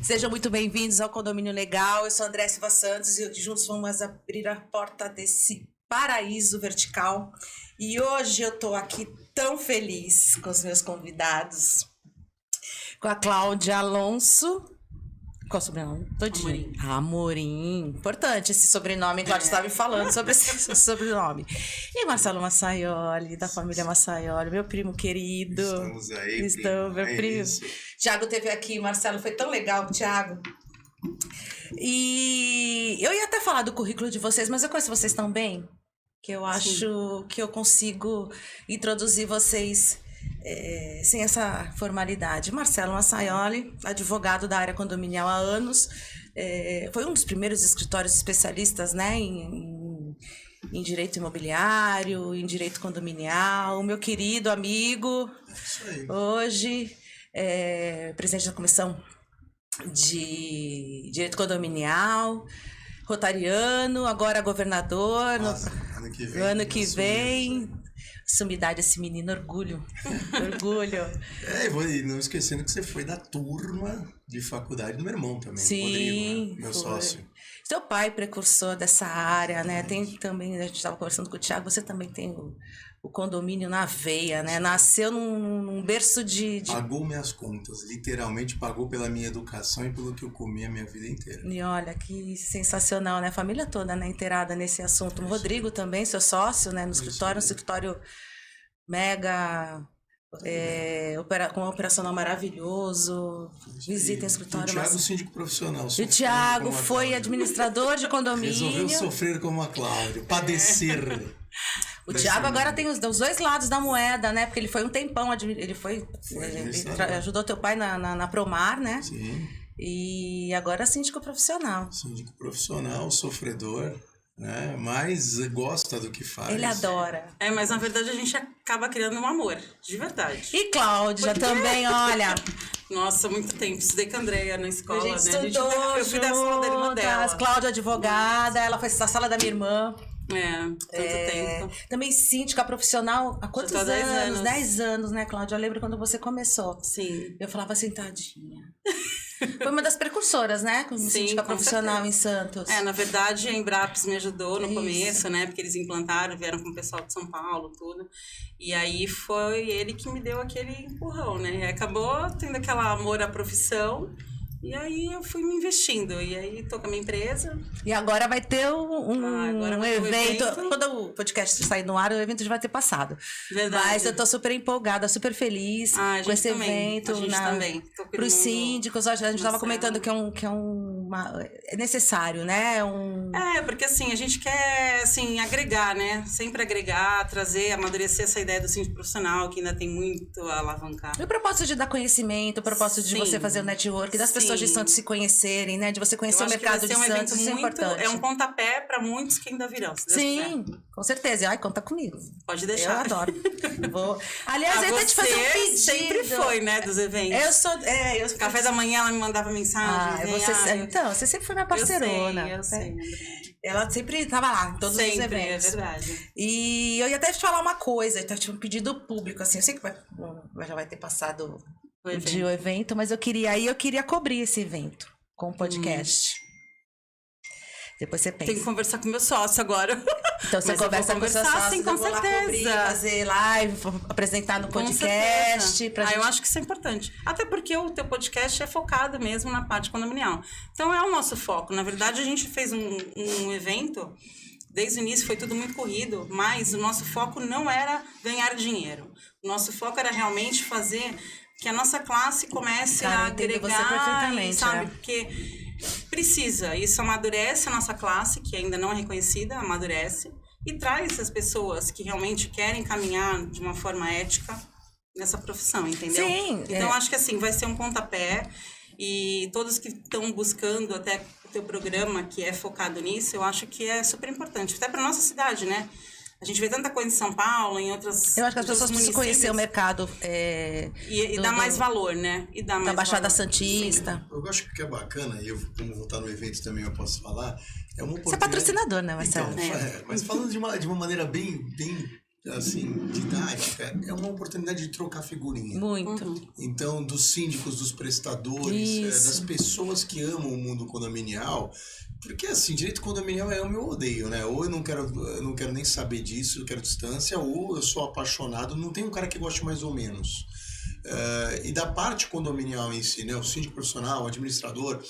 Sejam muito bem-vindos ao Condomínio Legal. Eu sou André Silva Santos e juntos vamos abrir a porta desse paraíso vertical. E hoje eu tô aqui tão feliz com os meus convidados, com a Cláudia Alonso. Qual o sobrenome? Todinho. Amorim. Importante esse sobrenome. Cláudia estava me falando sobre esse sobrenome. E Marcelo Massaioli, da família Massaioli, meu primo querido. Estamos aí, Estamos, meu primo. Thiago esteve aqui, Marcelo, foi tão legal, Thiago. E eu ia até falar do currículo de vocês, mas eu conheço vocês tão bem que eu acho que eu consigo introduzir vocês sem essa formalidade. Marcelo Massaioli, advogado da área condominial há anos, foi um dos primeiros escritórios especialistas, né, em direito imobiliário, em direito condominial, meu querido amigo, hoje presidente da comissão de direito condominial, rotariano, agora governador. Nossa, ano que vem. Sumidade, esse menino, orgulho. Orgulho. E não esquecendo que você foi da turma de faculdade do meu irmão também. Sim, Rodrigo, né? Meu sócio. Seu pai, precursor dessa área, né? Tem também, a gente estava conversando com o Thiago, você também tem o condomínio na veia, né? Nasceu num berço de... Pagou minhas contas, literalmente pagou pela minha educação e pelo que eu comi a minha vida inteira. E olha, que sensacional, né? A família toda, né, inteirada nesse assunto. O Rodrigo também, seu sócio, né? No escritório, um escritório mega... com um operacional maravilhoso. Visitem o escritório. O Thiago, síndico profissional. E o Thiago foi administrador de condomínio. Resolveu sofrer como a Cláudia, padecer. O Thiago agora tem os dois lados da moeda, né? Porque ele foi um tempão, ele ajudou teu pai na Promar, né? Sim. E agora é síndico profissional. Síndico profissional, sofredor, né? Mas gosta do que faz. Ele adora. Mas na verdade a gente acaba criando um amor, de verdade. E Cláudia também, olha. Nossa, muito tempo. Estudei com a Andrea na escola, a gente né? Estudou eu fui da sala da irmã dela. Cláudia advogada, ela foi da sala da minha irmã. Tanto tempo. Também síndica profissional há quantos anos? 10 anos. 10 anos, né, Cláudia? Eu lembro quando você começou. Sim. Eu falava assim, tadinha. Foi uma das precursoras, né? Como síndica profissional em Santos. Na verdade, a Embrapes me ajudou no começo, né? Porque eles implantaram, vieram com o pessoal de São Paulo, tudo. E aí foi ele que me deu aquele empurrão, né? E acabou tendo aquele amor à profissão. E aí eu fui me investindo. E aí tô com a minha empresa. E agora vai ter um evento. Quando o podcast sair no ar, o evento já vai ter passado. Verdade. Mas eu tô super empolgada, super feliz com esse evento. A gente também. Para os síndicos, a gente estava comentando que é necessário, né? Porque assim, a gente quer assim, agregar, né? Sempre agregar, trazer, amadurecer essa ideia do síndico profissional, que ainda tem muito a alavancar. E o propósito de dar conhecimento, o propósito de você fazer o network, das pessoas de Santos se conhecerem, né? De você conhecer o mercado de Santos, isso é importante. É um pontapé para muitos que ainda virão. Sim, com certeza. Ai, conta comigo. Pode deixar. Eu adoro. Aliás, eu ia te fazer um pedido. Sempre foi, né, dos eventos. Café da manhã ela me mandava mensagem. Então, você sempre foi minha parceirona. Eu sei. Ela sempre estava lá, em todos os eventos. É verdade. E eu ia até te falar uma coisa, eu tinha um pedido público, assim, eu sei que já vai ter passado o evento, mas eu queria cobrir esse evento com o podcast. Depois você pensa. Tem que conversar com meu sócio agora. Então você conversa com o seu sócio, sim, com certeza. Cobrir, fazer live, apresentar no podcast. Eu acho que isso é importante. Até porque o teu podcast é focado mesmo na parte condominial. Então é o nosso foco. Na verdade, a gente fez um evento, desde o início foi tudo muito corrido, mas o nosso foco não era ganhar dinheiro. O nosso foco era realmente fazer que a nossa classe comece a agregar, você perfeitamente, sabe? Porque precisa, isso amadurece a nossa classe, que ainda não é reconhecida, amadurece, e traz as pessoas que realmente querem caminhar de uma forma ética nessa profissão, entendeu? Sim. Então, acho que assim, vai ser um pontapé, e todos que estão buscando até o teu programa, que é focado nisso, eu acho que é super importante, até para nossa cidade, né? A gente vê tanta coisa em São Paulo, em outras... Eu acho que as pessoas precisam conhecer o mercado. E dar mais valor, né? E dar mais da Baixada valor. Santista. Eu acho que é bacana, e eu, como vou estar no evento também, eu posso falar, é uma oportunidade... Você é patrocinador, né, Marcelo? Então, mas falando de uma maneira bem assim, didática, é uma oportunidade de trocar figurinha. Muito. Então, dos síndicos, dos prestadores, das pessoas que amam o mundo condominial, porque assim, direito condominial é o meu odeio, né? Ou eu não quero nem saber disso, eu quero distância, ou eu sou apaixonado, não tem um cara que goste mais ou menos. E da parte condominial em si, né? O síndico profissional, o administrador,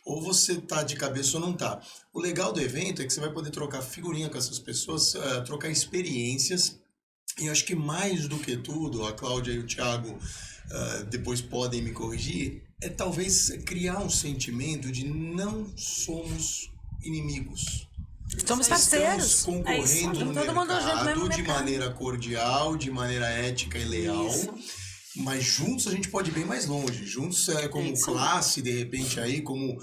ou você tá de cabeça ou não tá. O legal do evento é que você vai poder trocar figurinha com essas pessoas, trocar experiências. E eu acho que mais do que tudo, a Cláudia e o Thiago depois podem me corrigir, é talvez criar um sentimento de não somos inimigos. Somos parceiros. Estamos concorrendo no todo mundo junto, mesmo mercado de mercado. maneira cordial, de maneira ética e leal. Isso. Mas juntos a gente pode ir bem mais longe. Juntos como classe, de repente, aí, como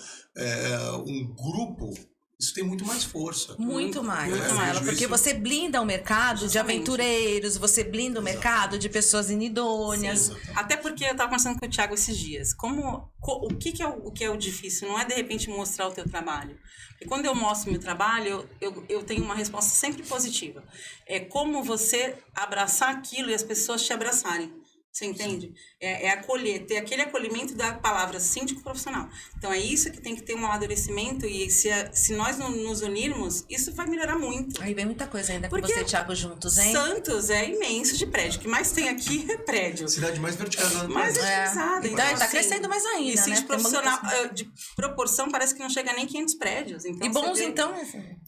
um grupo, isso tem muito mais força. Muito mais, muito Marcela, mais. porque você blinda o mercado de aventureiros, você blinda o mercado de pessoas inidôneas. Sim. Até porque eu estava conversando com o Thiago esses dias. O que é o difícil? Não é, de repente, mostrar o teu trabalho. Porque quando eu mostro o meu trabalho, eu tenho uma resposta sempre positiva. É como você abraçar aquilo e as pessoas te abraçarem. Você entende? É acolher, ter aquele acolhimento da palavra síndico profissional. Então, é isso que tem que ter um amadurecimento e se nós não nos unirmos, isso vai melhorar muito. Aí vem muita coisa ainda com Porque você e Thiago juntos, hein? Santos é imenso de prédio. O que mais tem aqui é prédio. Cidade mais verticalizada do Mais país. verticalizada. Então, tá crescendo mais ainda, e né? síndico Tem muita profissional, de proporção, parece que não chega nem 500 prédios. Então, E bons, você vê, então...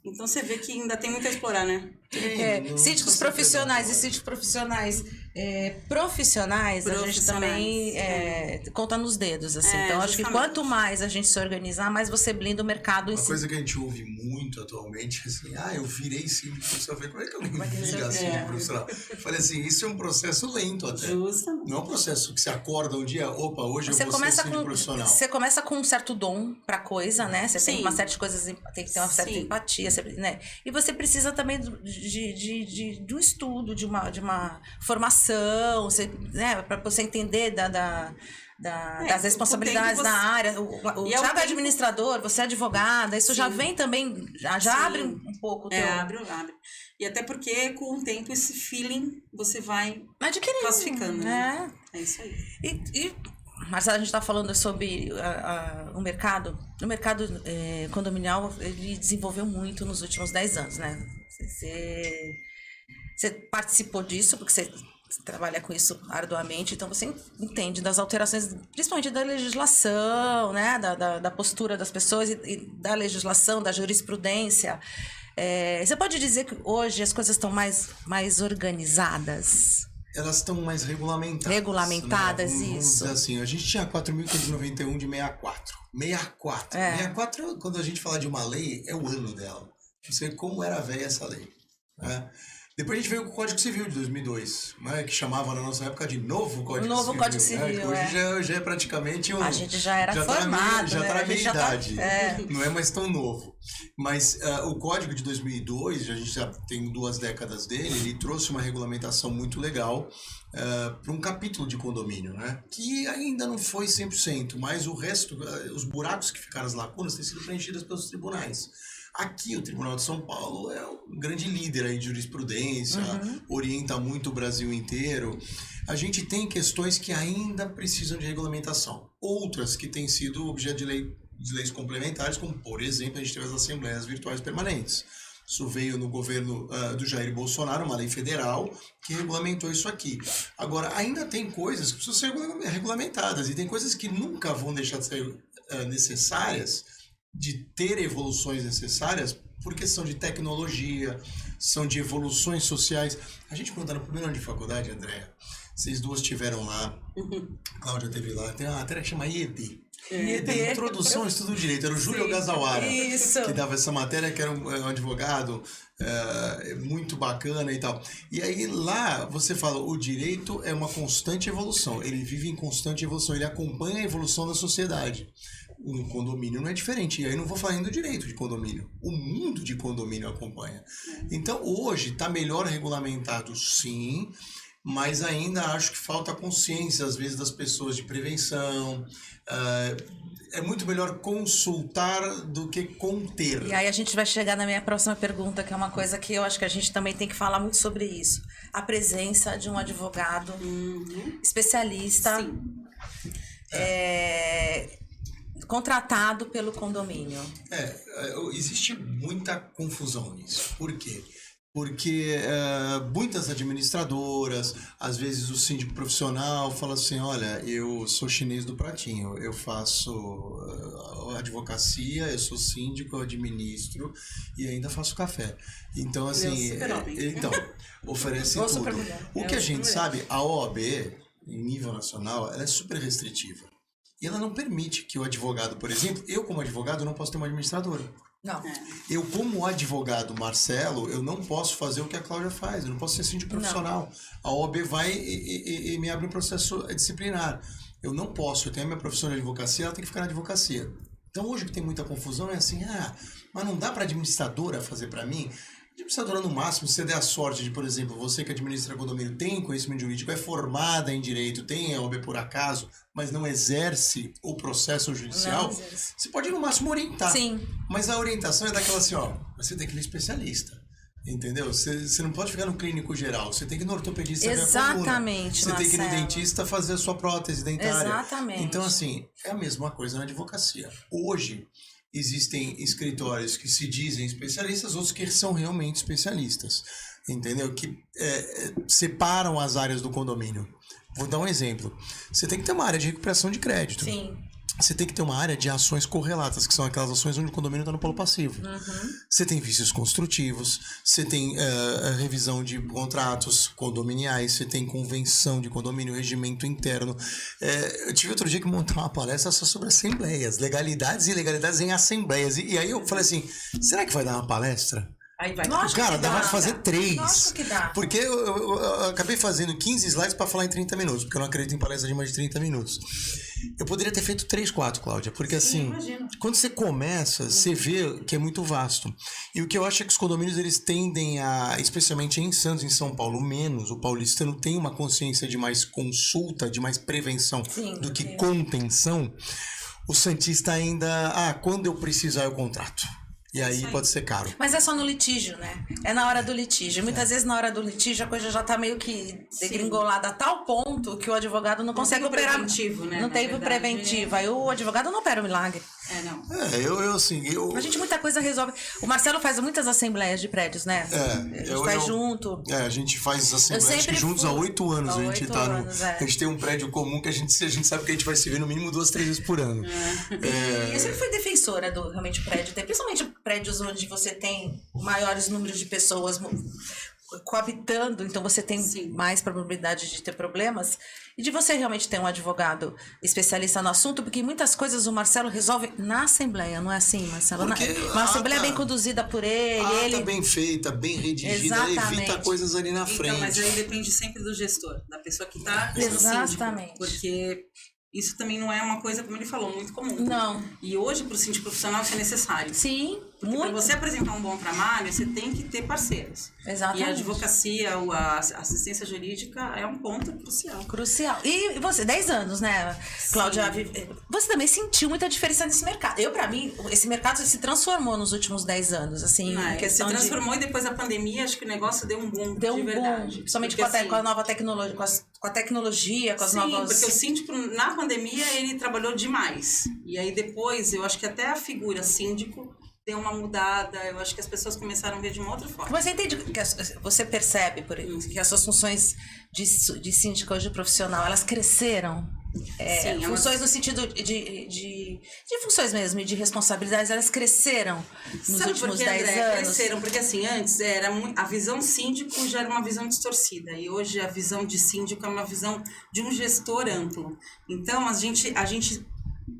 Então, você vê que ainda tem muito a explorar, né? síndicos profissionais e síndicos profissionais profissionais, a gente também conta nos dedos, assim. Então, acho que justamente. quanto mais a gente se organizar, mais você blinda o mercado em Uma si. coisa que a gente ouve muito atualmente é assim, eu virei síndico profissional. Eu falei, como é que alguém vira síndico profissional? Eu falei assim, isso é um processo lento até. Justamente. Não é um processo que você acorda um dia, opa, hoje Você eu vou ser começa síndico profissional. Você começa com um certo dom pra coisa, né? Você tem Sim. uma série de coisas, tem que ter uma certa Sim. empatia, né? E você precisa também de um estudo, de uma formação, né? Para você entender das responsabilidades o tempo da área. O E é o Thiago é tempo- administrador, você é advogada, isso já Sim. vem também, já Sim. abre um pouco o teu... Abre. E até porque, com o tempo, esse feeling, você vai Adquirindo, classificando, né? É isso aí. E Marcela, a gente está falando sobre o mercado. O mercado condominial, ele desenvolveu muito nos últimos 10 anos, né? Você participou disso, porque você trabalha com isso arduamente, então você entende das alterações, principalmente da legislação, né? Da postura das pessoas e da legislação, da jurisprudência. Você pode dizer que hoje as coisas estão mais organizadas? Elas estão mais regulamentadas. Regulamentadas, né? Vamos isso. dizer assim, a gente tinha 4.591 de 64. 64. 64, quando a gente fala de uma lei, é o ano dela. Não sei como era velha essa lei. Né? Depois a gente veio com o Código Civil de 2002, né? Que chamava na nossa época de Novo Código Civil. Código Civil, né? Que hoje já é praticamente um... A gente já era formado, Já tá na meia idade. É. Não é mais tão novo. Mas o Código de 2002, a gente já tem 2 décadas dele, ele trouxe uma regulamentação muito legal para um capítulo de condomínio, né? Que ainda não foi 100%, mas o resto, os buracos que ficaram, as lacunas, têm sido preenchidas pelos tribunais. Aqui, o Tribunal de São Paulo é um grande líder aí de jurisprudência, orienta muito o Brasil inteiro. A gente tem questões que ainda precisam de regulamentação. Outras que têm sido objeto de leis complementares, como, por exemplo, a gente teve as assembleias virtuais permanentes. Isso veio no governo do Jair Bolsonaro, uma lei federal que regulamentou isso aqui. Agora, ainda tem coisas que precisam ser regulamentadas e tem coisas que nunca vão deixar de ser necessárias, de ter evoluções necessárias, porque são de tecnologia, são de evoluções sociais. A gente, quando está no primeiro ano de faculdade, Andréa, vocês duas estiveram lá, Cláudia teve lá, tem uma matéria que chama IED. IED, Introdução ao Estudo do Direito, era o Júlio Gazawara, que dava essa matéria, que era um advogado muito bacana e tal. E aí lá você fala, o direito é uma constante evolução, ele vive em constante evolução, ele acompanha a evolução da sociedade. Um condomínio não é diferente. E aí não vou falar ainda do direito de condomínio. O mundo de condomínio acompanha. Então, hoje, está melhor regulamentado, sim. mas ainda acho que falta consciência, às vezes, das pessoas de prevenção. É muito melhor consultar do que conter. E aí a gente vai chegar na minha próxima pergunta, que é uma coisa que eu acho que a gente também tem que falar muito sobre isso. A presença de um advogado especialista contratado pelo condomínio. Existe muita confusão nisso. Por quê? Porque muitas administradoras, às vezes o síndico profissional fala assim, olha, eu sou chinês do pratinho, eu faço advocacia, eu sou síndico, eu administro e ainda faço café. Então, assim, oferece tudo. O que a gente sabe, a OAB, em nível nacional, ela é super restritiva. E ela não permite que o advogado, por exemplo, eu como advogado não posso ter uma administradora. Não. Eu, como advogado Marcelo, eu não posso fazer o que a Cláudia faz. Eu não posso ser síndico profissional. A OAB vai e me abre um processo disciplinar. Eu não posso. Eu tenho a minha profissão de advocacia, ela tem que ficar na advocacia. Então, hoje que tem muita confusão é assim, mas não dá para a administradora fazer para mim? A administradora, no máximo, se você der a sorte de, por exemplo, você que administra condomínio tem conhecimento jurídico, é formada em direito, tem a OAB por acaso, mas não exerce o processo judicial, você pode, no máximo, orientar. Sim. Mas a orientação é daquela assim, você tem que ir no especialista. Entendeu? Você não pode ficar no clínico geral, você tem que ir no ortopedista ver a coluna. Exatamente, Você tem que ir no Marcelo. dentista fazer a sua prótese dentária. Exatamente. Então, assim, é a mesma coisa na advocacia. Hoje, existem escritórios que se dizem especialistas, outros que são realmente especialistas. Entendeu? Que separam as áreas do condomínio. Vou dar um exemplo. Você tem que ter uma área de recuperação de crédito. Sim. Você tem que ter uma área de ações correlatas, que são aquelas ações onde o condomínio está no polo passivo. Você tem vícios construtivos, você tem revisão de contratos condominiais, você tem convenção de condomínio, regimento interno. Eu tive outro dia que montar uma palestra só sobre assembleias, legalidades e ilegalidades em assembleias. E aí eu falei assim, será que vai dar uma palestra? Aí vai. Cara, dá pra fazer 3. Nossa, que dá. Porque eu acabei fazendo 15 slides pra falar em 30 minutos, porque eu não acredito em palestra de mais de 30 minutos. Eu poderia ter feito 3, 4, Cláudia, porque assim, imagino. quando você começa, você vê que é muito vasto. E o que eu acho é que os condomínios, eles tendem a, especialmente em Santos, em São Paulo, menos, o paulistano tem uma consciência de mais consulta, de mais prevenção do que contenção. O santista ainda, quando eu precisar eu contrato. E aí pode ser caro. Mas é só no litígio, né? É na hora do litígio. Muitas vezes na hora do litígio a coisa já tá meio que degringolada a tal ponto que o advogado não consegue operar. Preventivo, né? Não teve o preventivo. Aí o advogado não opera o milagre. Eu A gente muita coisa resolve. O Marcelo faz muitas assembleias de prédios, né? A gente faz junto. A gente faz assembleias que juntos há 8 anos. A gente tá a gente tem um prédio comum que a gente sabe que a gente vai se ver no mínimo 2, 3 vezes por ano. Eu sempre fui defensora do realmente prédio, principalmente prédios onde você tem maiores números de pessoas coabitando, então você tem mais probabilidade de ter problemas e de você realmente ter um advogado especialista no assunto, porque muitas coisas o Marcelo resolve na assembleia, não é assim, Marcelo? Uma assembleia bem conduzida por ele. Tá bem feita, bem redigida, ela evita coisas ali na frente. Então, mas aí depende sempre do gestor, da pessoa que tá Exatamente. Porque isso também não é uma coisa, como ele falou, muito comum. Não. E hoje, para o síndico profissional, isso é necessário. Sim, porque para você apresentar um bom trabalho, você tem que ter parceiros. Exatamente. E a advocacia, a assistência jurídica é um ponto crucial. Crucial. E você, 10 anos, né, Cláudia? Você também sentiu muita diferença nesse mercado. Para mim, esse mercado se transformou nos últimos 10 anos, assim, em questão se transformou e depois da pandemia, acho que o negócio deu um boom de verdade. Principalmente com a nova tecnologia, com a tecnologia, com as novas... Sim, porque o síndico, na pandemia, ele trabalhou demais. E aí depois, eu acho que até a figura síndico deu uma mudada, eu acho que as pessoas começaram a ver de uma outra forma. Você entende, você percebe que as suas funções de síndico hoje profissional, elas cresceram? Sim, funções no sentido de funções mesmo e de responsabilidades, elas cresceram nos últimos 10 anos? Cresceram, porque assim, antes a visão síndico já era uma visão distorcida e hoje a visão de síndico é uma visão de um gestor amplo. Então a gente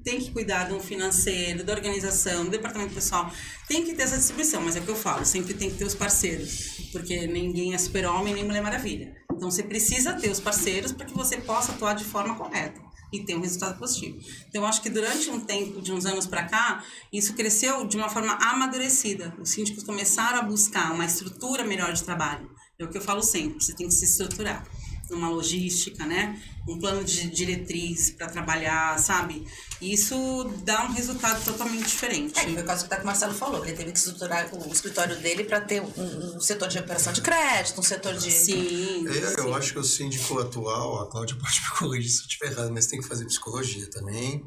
tem que cuidar do financeiro, da organização, do departamento pessoal, tem que ter essa distribuição, mas é o que eu falo, sempre tem que ter os parceiros, porque ninguém é super-homem nem Mulher Maravilha. Então você precisa ter os parceiros para que você possa atuar de forma correta e ter um resultado positivo. Então eu acho que durante um tempo, de uns anos para cá, isso cresceu de uma forma amadurecida. Os síndicos começaram a buscar uma estrutura melhor de trabalho. É o que eu falo sempre, você tem que se estruturar. numa logística, né? Um plano de diretriz para trabalhar, sabe? E isso dá um resultado totalmente diferente. Foi o caso que o Marcelo falou, que ele teve que estruturar o escritório dele para ter um setor de operação de crédito, um setor de... Sim. Eu acho que o síndico atual, a Cláudia pode me corrigir se eu estiver errado, mas tem que fazer psicologia também,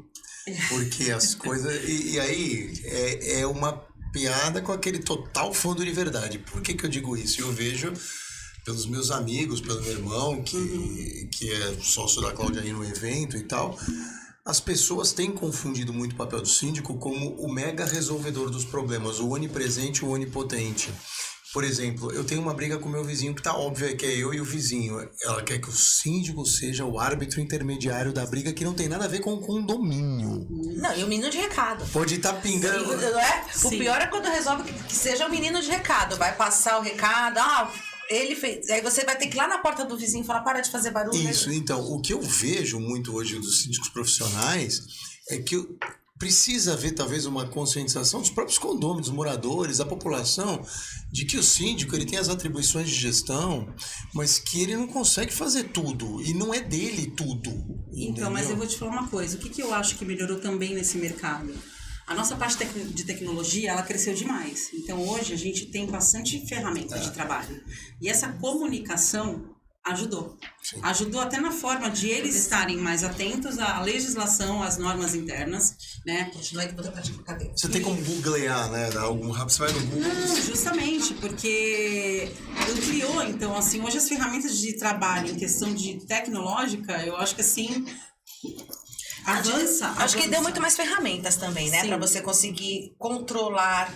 porque as coisas... E aí é uma piada com aquele total fundo de verdade. Por que eu digo isso? Eu vejo pelos meus amigos, pelo meu irmão, que é sócio da Cláudia aí no evento e tal... As pessoas têm confundido muito o papel do síndico como o mega resolvedor dos problemas, o onipresente e o onipotente. Por exemplo, eu tenho uma briga com o meu vizinho que tá óbvio, que é eu e o vizinho. Ela quer que o síndico seja o árbitro intermediário da briga, que não tem nada a ver com o condomínio. Não, e o menino de recado. Pode estar pingando. Não é? O Sim. pior é quando resolve que seja o menino de recado. Vai passar o recado, ele fez. Aí você vai ter que ir lá na porta do vizinho e falar, para de fazer barulho. Isso, então, o que eu vejo muito hoje dos síndicos profissionais é que precisa haver talvez uma conscientização dos próprios condôminos, dos moradores, da população, de que o síndico ele tem as atribuições de gestão, mas que ele não consegue fazer tudo, e não é dele tudo. Então, mas eu vou te falar uma coisa, o que eu acho que melhorou também nesse mercado? A nossa parte de tecnologia, ela cresceu demais. Então, hoje, a gente tem bastante ferramenta de trabalho. E essa comunicação ajudou. Sim. Ajudou até na forma de eles estarem mais atentos à legislação, às normas internas, né? Continua que você tá de cadeira. Você tem como googlear, né? Dar algum rápido, você vai no Google. Não, justamente, porque eu criou, então, assim, hoje as ferramentas de trabalho em questão de tecnológica, eu acho que, assim, avança. Acho que deu muito mais ferramentas também, né? Sim. Pra você conseguir controlar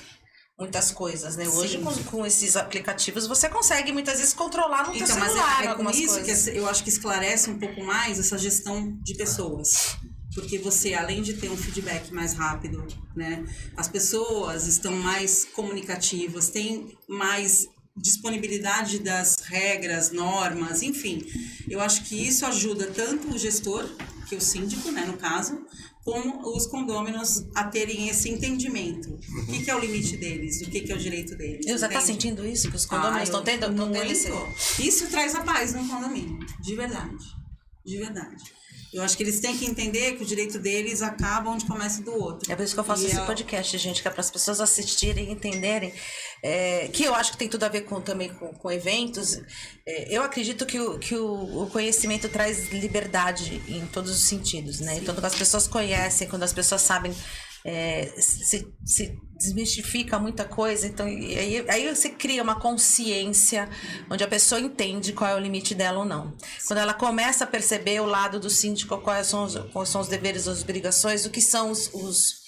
muitas coisas, né? Hoje, com esses aplicativos, você consegue muitas vezes controlar no teu Então, mas celular é com algumas isso coisas. que eu acho que esclarece um pouco mais essa gestão de pessoas. Porque você, além de ter um feedback mais rápido, né? As pessoas estão mais comunicativas, têm mais disponibilidade das regras, normas, enfim. Eu acho que isso ajuda tanto o gestor, que é o síndico, né, no caso, como os condôminos a terem esse entendimento. O que é o limite deles, o que é o direito deles. E você tá entende? sentindo isso? Que os condôminos estão tendo esse... Isso traz a paz no condomínio, de verdade. De verdade. Eu acho que eles têm que entender que o direito deles acaba onde começa o do outro. É por isso que eu faço esse podcast, gente, que é para as pessoas assistirem e entenderem, que eu acho que tem tudo a ver também com eventos. Eu acredito que o conhecimento traz liberdade em todos os sentidos, né? Então, quando as pessoas conhecem, quando as pessoas sabem, se desmistifica muita coisa, então aí você cria uma consciência onde a pessoa entende qual é o limite dela ou não. Quando ela começa a perceber o lado do síndico, quais são os deveres, as obrigações, o que são os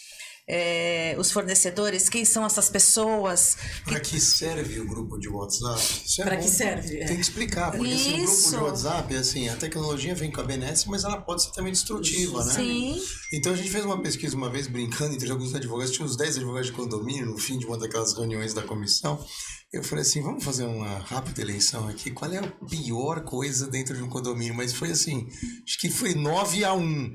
fornecedores, quem são essas pessoas. Para que serve o grupo de WhatsApp? Para que serve? Tem que explicar, porque assim, o grupo Isso. de WhatsApp, assim, a tecnologia vem com a benesse, mas ela pode ser também destrutiva, né? Sim. Então a gente fez uma pesquisa uma vez, brincando entre alguns advogados, tinha uns 10 advogados de condomínio, no fim de uma daquelas reuniões da comissão. Eu falei assim, vamos fazer uma rápida eleição aqui, qual é a pior coisa dentro de um condomínio? Mas foi assim, acho que foi 9-1.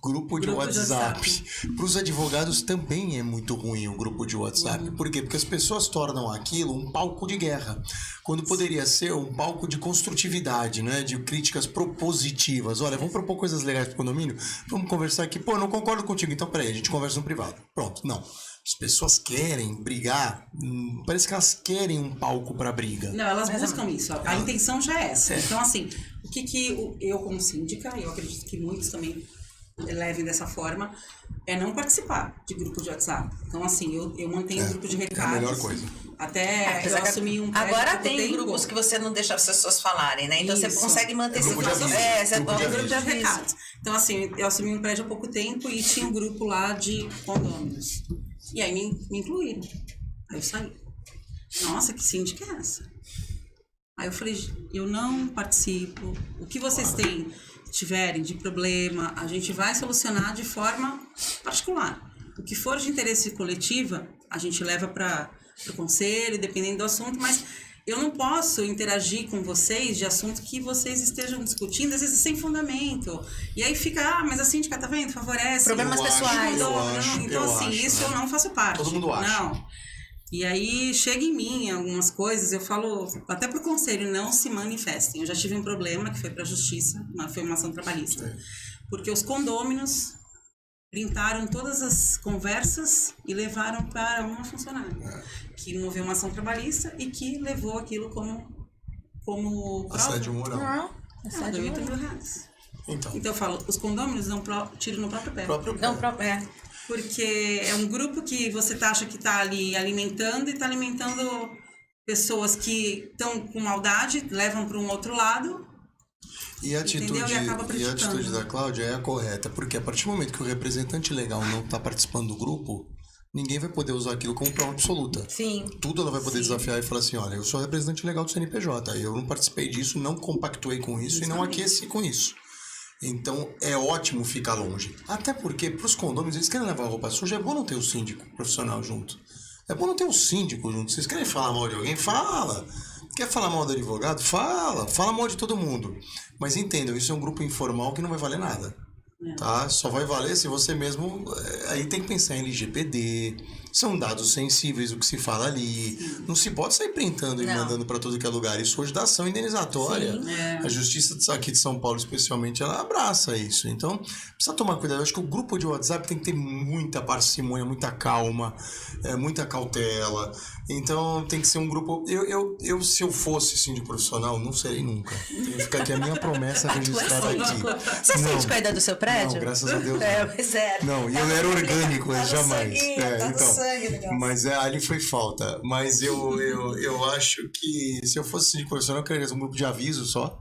Grupo de WhatsApp. Para os advogados também é muito ruim o grupo de WhatsApp. Por quê? Porque as pessoas tornam aquilo um palco de guerra, quando poderia ser um palco de construtividade, né? De críticas propositivas. Olha, vamos propor coisas legais para o condomínio? Vamos conversar aqui. Pô, eu não concordo contigo, então peraí, a gente conversa no privado. Pronto, não. As pessoas querem brigar, parece que elas querem um palco para briga. Não, elas buscam isso. A intenção já é essa. Então, assim, o que eu como síndica, eu acredito que muitos também levem dessa forma, é não participar de grupo de WhatsApp. Então, assim, eu mantenho um grupo de recados. É a melhor coisa. Até eu assumi um prédio Agora há pouco tem tempo. grupos que você não deixa as pessoas falarem, né? Então Isso. você consegue manter esse Grupo de aviso. grupo de aviso. recados. Então, assim, eu assumi um prédio há pouco tempo e tinha um grupo lá de condôminos. E aí me incluíram. Aí eu saí. Nossa, que síndica é essa? Aí eu falei, eu não participo. O que vocês tiverem de problema, a gente vai solucionar de forma particular. O que for de interesse coletiva, a gente leva para o conselho, dependendo do assunto, mas eu não posso interagir com vocês de assunto que vocês estejam discutindo, às vezes sem fundamento. E aí fica, mas a síndica, tá vendo? Favorece. Problemas pessoais. Então, assim, isso eu não faço parte. Todo mundo acha. Não. E aí chega em mim algumas coisas, eu falo até pro conselho, não se manifestem. Eu já tive um problema que foi pra justiça, foi uma ação trabalhista. Porque os condôminos printaram todas as conversas e levaram para uma funcionária que moveu uma ação trabalhista e que levou aquilo como prova. Assédio moral. Ganhou R$8.000. Então eu falo, os condôminos dão tiro no próprio pé. Porque é um grupo que você acha que está ali alimentando e está alimentando pessoas que estão com maldade, levam para um outro lado. E a atitude da Cláudia é a correta, porque a partir do momento que o representante legal não está participando do grupo, ninguém vai poder usar aquilo como prova absoluta. Sim. Tudo ela vai poder desafiar e falar assim, olha, eu sou representante legal do CNPJ, eu não participei disso, não compactuei com isso e não aqueci com isso. Então é ótimo ficar longe. Até porque para os condôminos, eles querem levar a roupa suja, é bom não ter o síndico profissional junto. É bom não ter o síndico junto. Vocês querem falar mal de alguém? Fala. Quer falar mal do advogado? Fala mal de todo mundo. Mas entendam, isso é um grupo informal que não vai valer nada. Tá? Só vai valer se você mesmo... Aí tem que pensar em LGPD, são dados sensíveis o que se fala ali. Não se pode sair printando e mandando para todo que é lugar. Isso hoje dá ação indenizatória. A Justiça aqui de São Paulo, especialmente, ela abraça isso. Então, precisa tomar cuidado. Eu acho que o grupo de WhatsApp tem que ter muita parcimônia, muita calma, muita cautela. Então, tem que ser um grupo... Eu se eu fosse síndico profissional, não serei nunca. Tem que ficar aqui a minha promessa registrada aqui. Você é síndico ainda do seu prédio? Não, graças a Deus. Não, e eu não era orgânico, jamais. Sangue, mas ali foi falta. Mas eu acho que se eu fosse síndico profissional, eu queria um grupo de aviso só.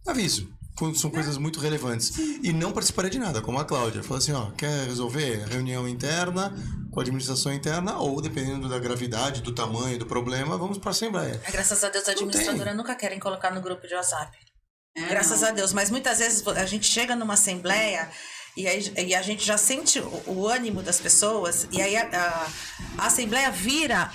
Aviso. Quando são coisas muito relevantes. E não participaria de nada, como a Cláudia. Falou assim, quer resolver reunião interna com a administração interna ou, dependendo da gravidade, do tamanho do problema, vamos para a Assembleia. Graças a Deus, a administradora nunca querem colocar no grupo de WhatsApp. Graças a Deus. Mas muitas vezes a gente chega numa Assembleia e a gente já sente o ânimo das pessoas e aí a Assembleia vira...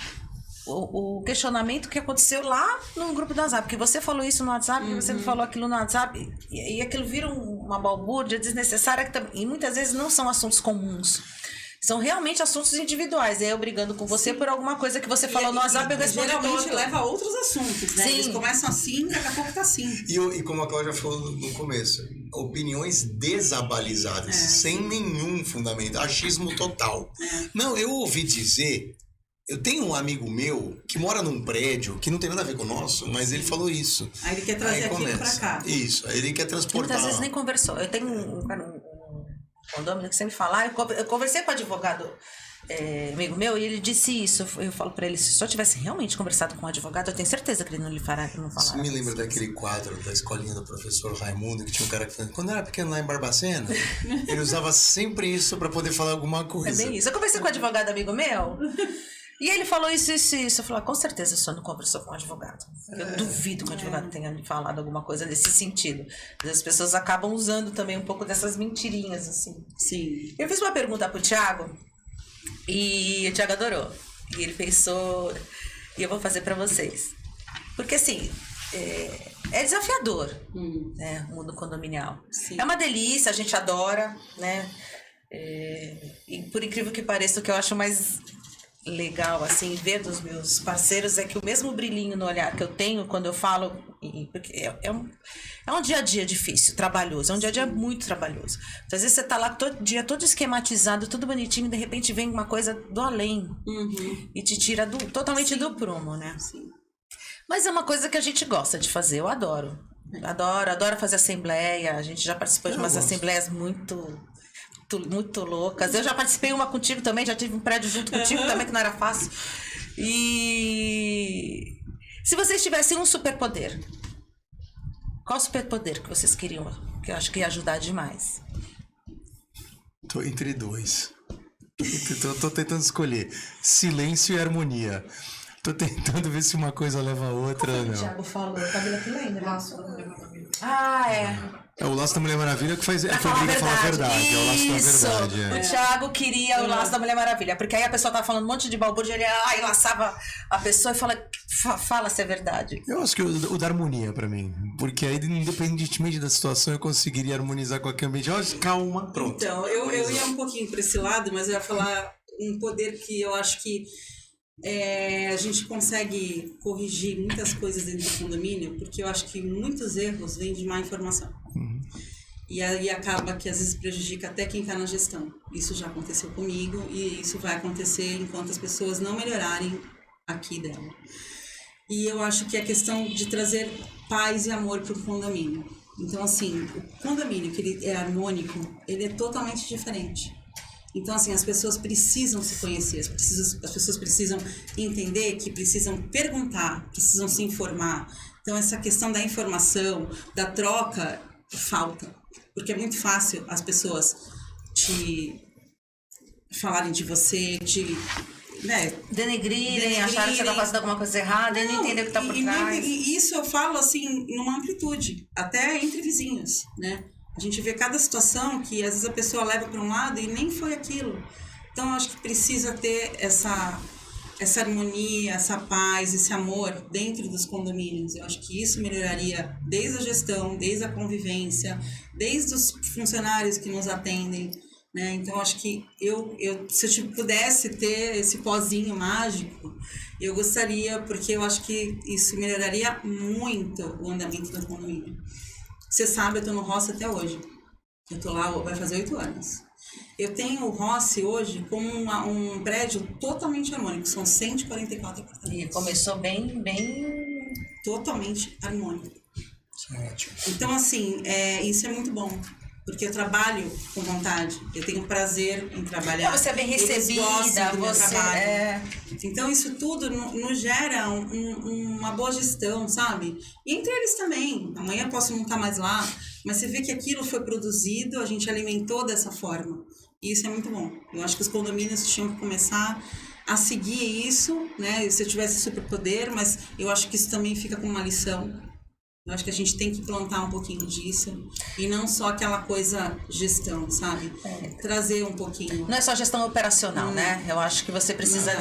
O questionamento que aconteceu lá no grupo do WhatsApp, porque você falou isso no WhatsApp, você me falou aquilo no WhatsApp, e aquilo vira uma balbúrdia desnecessária, e muitas vezes não são assuntos comuns. São realmente assuntos individuais. E aí eu brigando com você por alguma coisa que você falou no WhatsApp, eu respondo geralmente leva a outros assuntos, né? Sim. Eles começam assim, daqui a pouco tá assim. E como a Cláudia falou no começo, opiniões desabalizadas, sem nenhum fundamento, achismo total. Não, eu ouvi dizer... Eu tenho um amigo meu que mora num prédio que não tem nada a ver com o nosso, mas ele falou isso. Aí ele quer trazer aquilo pra cá. Isso, aí ele quer transportar. Muitas vezes nem conversou. Eu tenho um condômino que sempre fala, eu conversei com o advogado amigo meu e ele disse isso. Eu falo pra ele, se eu tivesse realmente conversado com o advogado, eu tenho certeza que ele não falaria. Isso me lembra daquele quadro da escolinha do professor Raimundo, que tinha um cara que quando era pequeno lá em Barbacena, ele usava sempre isso pra poder falar alguma coisa. É bem isso. Eu conversei com um advogado amigo meu... E ele falou isso. Eu falei, com certeza o senhor não conversou com o advogado. Eu duvido que o advogado tenha me falado alguma coisa nesse sentido. As pessoas acabam usando também um pouco dessas mentirinhas, assim. Sim. Eu fiz uma pergunta pro Thiago e o Thiago adorou. E ele pensou, e eu vou fazer pra vocês. Porque, assim, é desafiador, né, o mundo condominial. Sim. É uma delícia, a gente adora, né? E por incrível que pareça, o que eu acho mais... legal, assim, ver dos meus parceiros é que o mesmo brilhinho no olhar que eu tenho quando eu falo, porque é um dia a dia difícil, trabalhoso, é um dia a dia muito trabalhoso. Então, às vezes você tá lá todo dia todo esquematizado, tudo bonitinho, e de repente vem uma coisa do além e te tira totalmente do prumo, né? Sim. Mas é uma coisa que a gente gosta de fazer, eu adoro. Adoro fazer assembleia, a gente já participou de umas assembleias muito loucas. Eu já participei uma contigo também, já tive um prédio junto contigo também, que não era fácil. E se vocês tivessem um superpoder, qual superpoder que vocês queriam? Que eu acho que ia ajudar demais. Tô entre dois. Tô tentando escolher silêncio e harmonia. Tô tentando ver se uma coisa leva a outra ou não. O Thiago falou, a Camila que lembra. É o Laço da Mulher Maravilha que foi obriga a falar a verdade. É o Laço da Verdade. O Thiago queria o Laço da Mulher Maravilha. Porque aí a pessoa tava falando um monte de balbúrdia, ele laçava a pessoa e fala se é verdade. Eu acho que o da harmonia pra mim. Porque aí, independentemente da situação, eu conseguiria harmonizar com aquele ambiente. Calma, pronto. Então, eu ia um pouquinho pra esse lado, mas eu ia falar um poder que eu acho que a gente consegue corrigir muitas coisas dentro do condomínio, porque eu acho que muitos erros vêm de má informação. E aí acaba que às vezes prejudica até quem está na gestão. Isso já aconteceu comigo e isso vai acontecer enquanto as pessoas não melhorarem aqui dela. E eu acho que é questão de trazer paz e amor para o condomínio. Então, assim, o condomínio que ele é harmônico, ele é totalmente diferente. Então, assim, as pessoas precisam se conhecer, as pessoas precisam entender que precisam perguntar, precisam se informar. Então, essa questão da informação, da troca, falta. Porque é muito fácil as pessoas te falarem de você, denegrirem, acharem que você está fazendo alguma coisa errada, e não entender o que está por trás. E isso eu falo, assim, numa amplitude, até entre vizinhos, né? A gente vê cada situação que às vezes a pessoa leva para um lado e nem foi aquilo. Então, eu acho que precisa ter essa harmonia, essa paz, esse amor dentro dos condomínios. Eu acho que isso melhoraria desde a gestão, desde a convivência, desde os funcionários que nos atendem, né? Então, eu acho que se eu pudesse ter esse pozinho mágico, eu gostaria, porque eu acho que isso melhoraria muito o andamento do condomínio. Você sabe, eu estou no Rossi até hoje. Eu estou lá, vai fazer 8 anos. Eu tenho o Rossi hoje como um prédio totalmente harmônico. São 144 apartamentos. E começou bem... Totalmente harmônico. Isso é ótimo. Então, assim, isso é muito bom. Porque eu trabalho com vontade. Eu tenho prazer em trabalhar. Você é bem recebida. Eles gostam do meu trabalho. Então, Então, isso tudo nos gera uma boa gestão, sabe? E entre eles também. Amanhã eu posso não estar mais lá, mas você vê que aquilo foi produzido, a gente alimentou dessa forma. E isso é muito bom. Eu acho que os condomínios tinham que começar a seguir isso, né? Se eu tivesse superpoder, mas eu acho que isso também fica com uma lição. Eu acho que a gente tem que plantar um pouquinho disso. E não só aquela coisa gestão, sabe? Trazer um pouquinho. não é só gestão operacional, né? Eu acho que você precisa...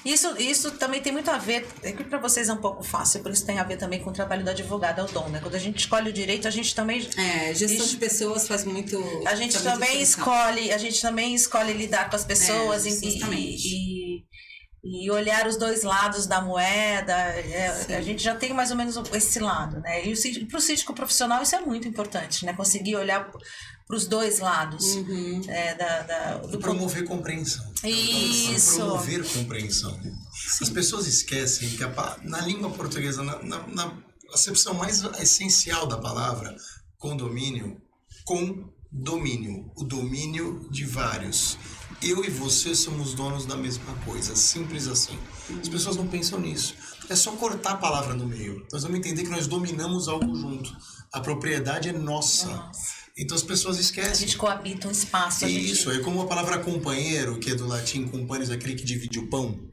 Isso também tem muito a ver... É que para vocês é um pouco fácil, por isso tem a ver também com o trabalho do advogado, é o dom, né? Quando a gente escolhe o direito, a gente também... Gestão de pessoas faz muito... A gente também escolhe lidar com as pessoas e olhar os dois lados da moeda. A gente já tem mais ou menos esse lado, né? E para o síndico profissional isso é muito importante, né? Conseguir olhar para os dois lados. Promover compreensão. Isso. Promover compreensão. As pessoas esquecem que na língua portuguesa, na acepção mais essencial da palavra, condomínio, o domínio de vários. Eu e você somos donos da mesma coisa, simples assim. As pessoas não pensam nisso. É só cortar a palavra no meio. Nós vamos entender que nós dominamos algo junto. A propriedade é nossa. Então as pessoas esquecem. A gente coabita um espaço. Isso, é como a palavra companheiro, que é do latim companheiros, aquele que divide o pão.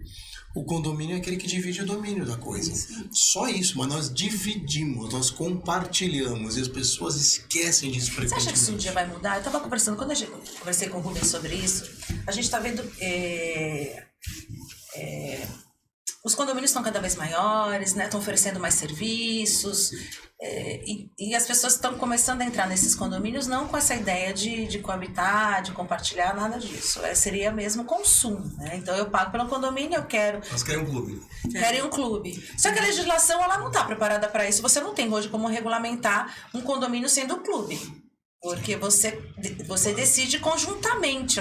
O condomínio é aquele que divide o domínio da coisa. Só isso, mas nós dividimos, nós compartilhamos e as pessoas esquecem disso frequentemente. Você acha que isso um dia vai mudar? Eu estava conversando, quando eu conversei com o Rubens sobre isso, a gente está vendo... os condomínios estão cada vez maiores, né? Estão oferecendo mais serviços, e as pessoas estão começando a entrar nesses condomínios não com essa ideia de coabitar, de compartilhar, nada disso. Seria mesmo consumo, né? Então eu pago pelo condomínio, eu quero... Nós queremos um clube. Querem um clube. Só que a legislação ela não está preparada para isso. Você não tem hoje como regulamentar um condomínio sendo um clube. Porque você decide conjuntamente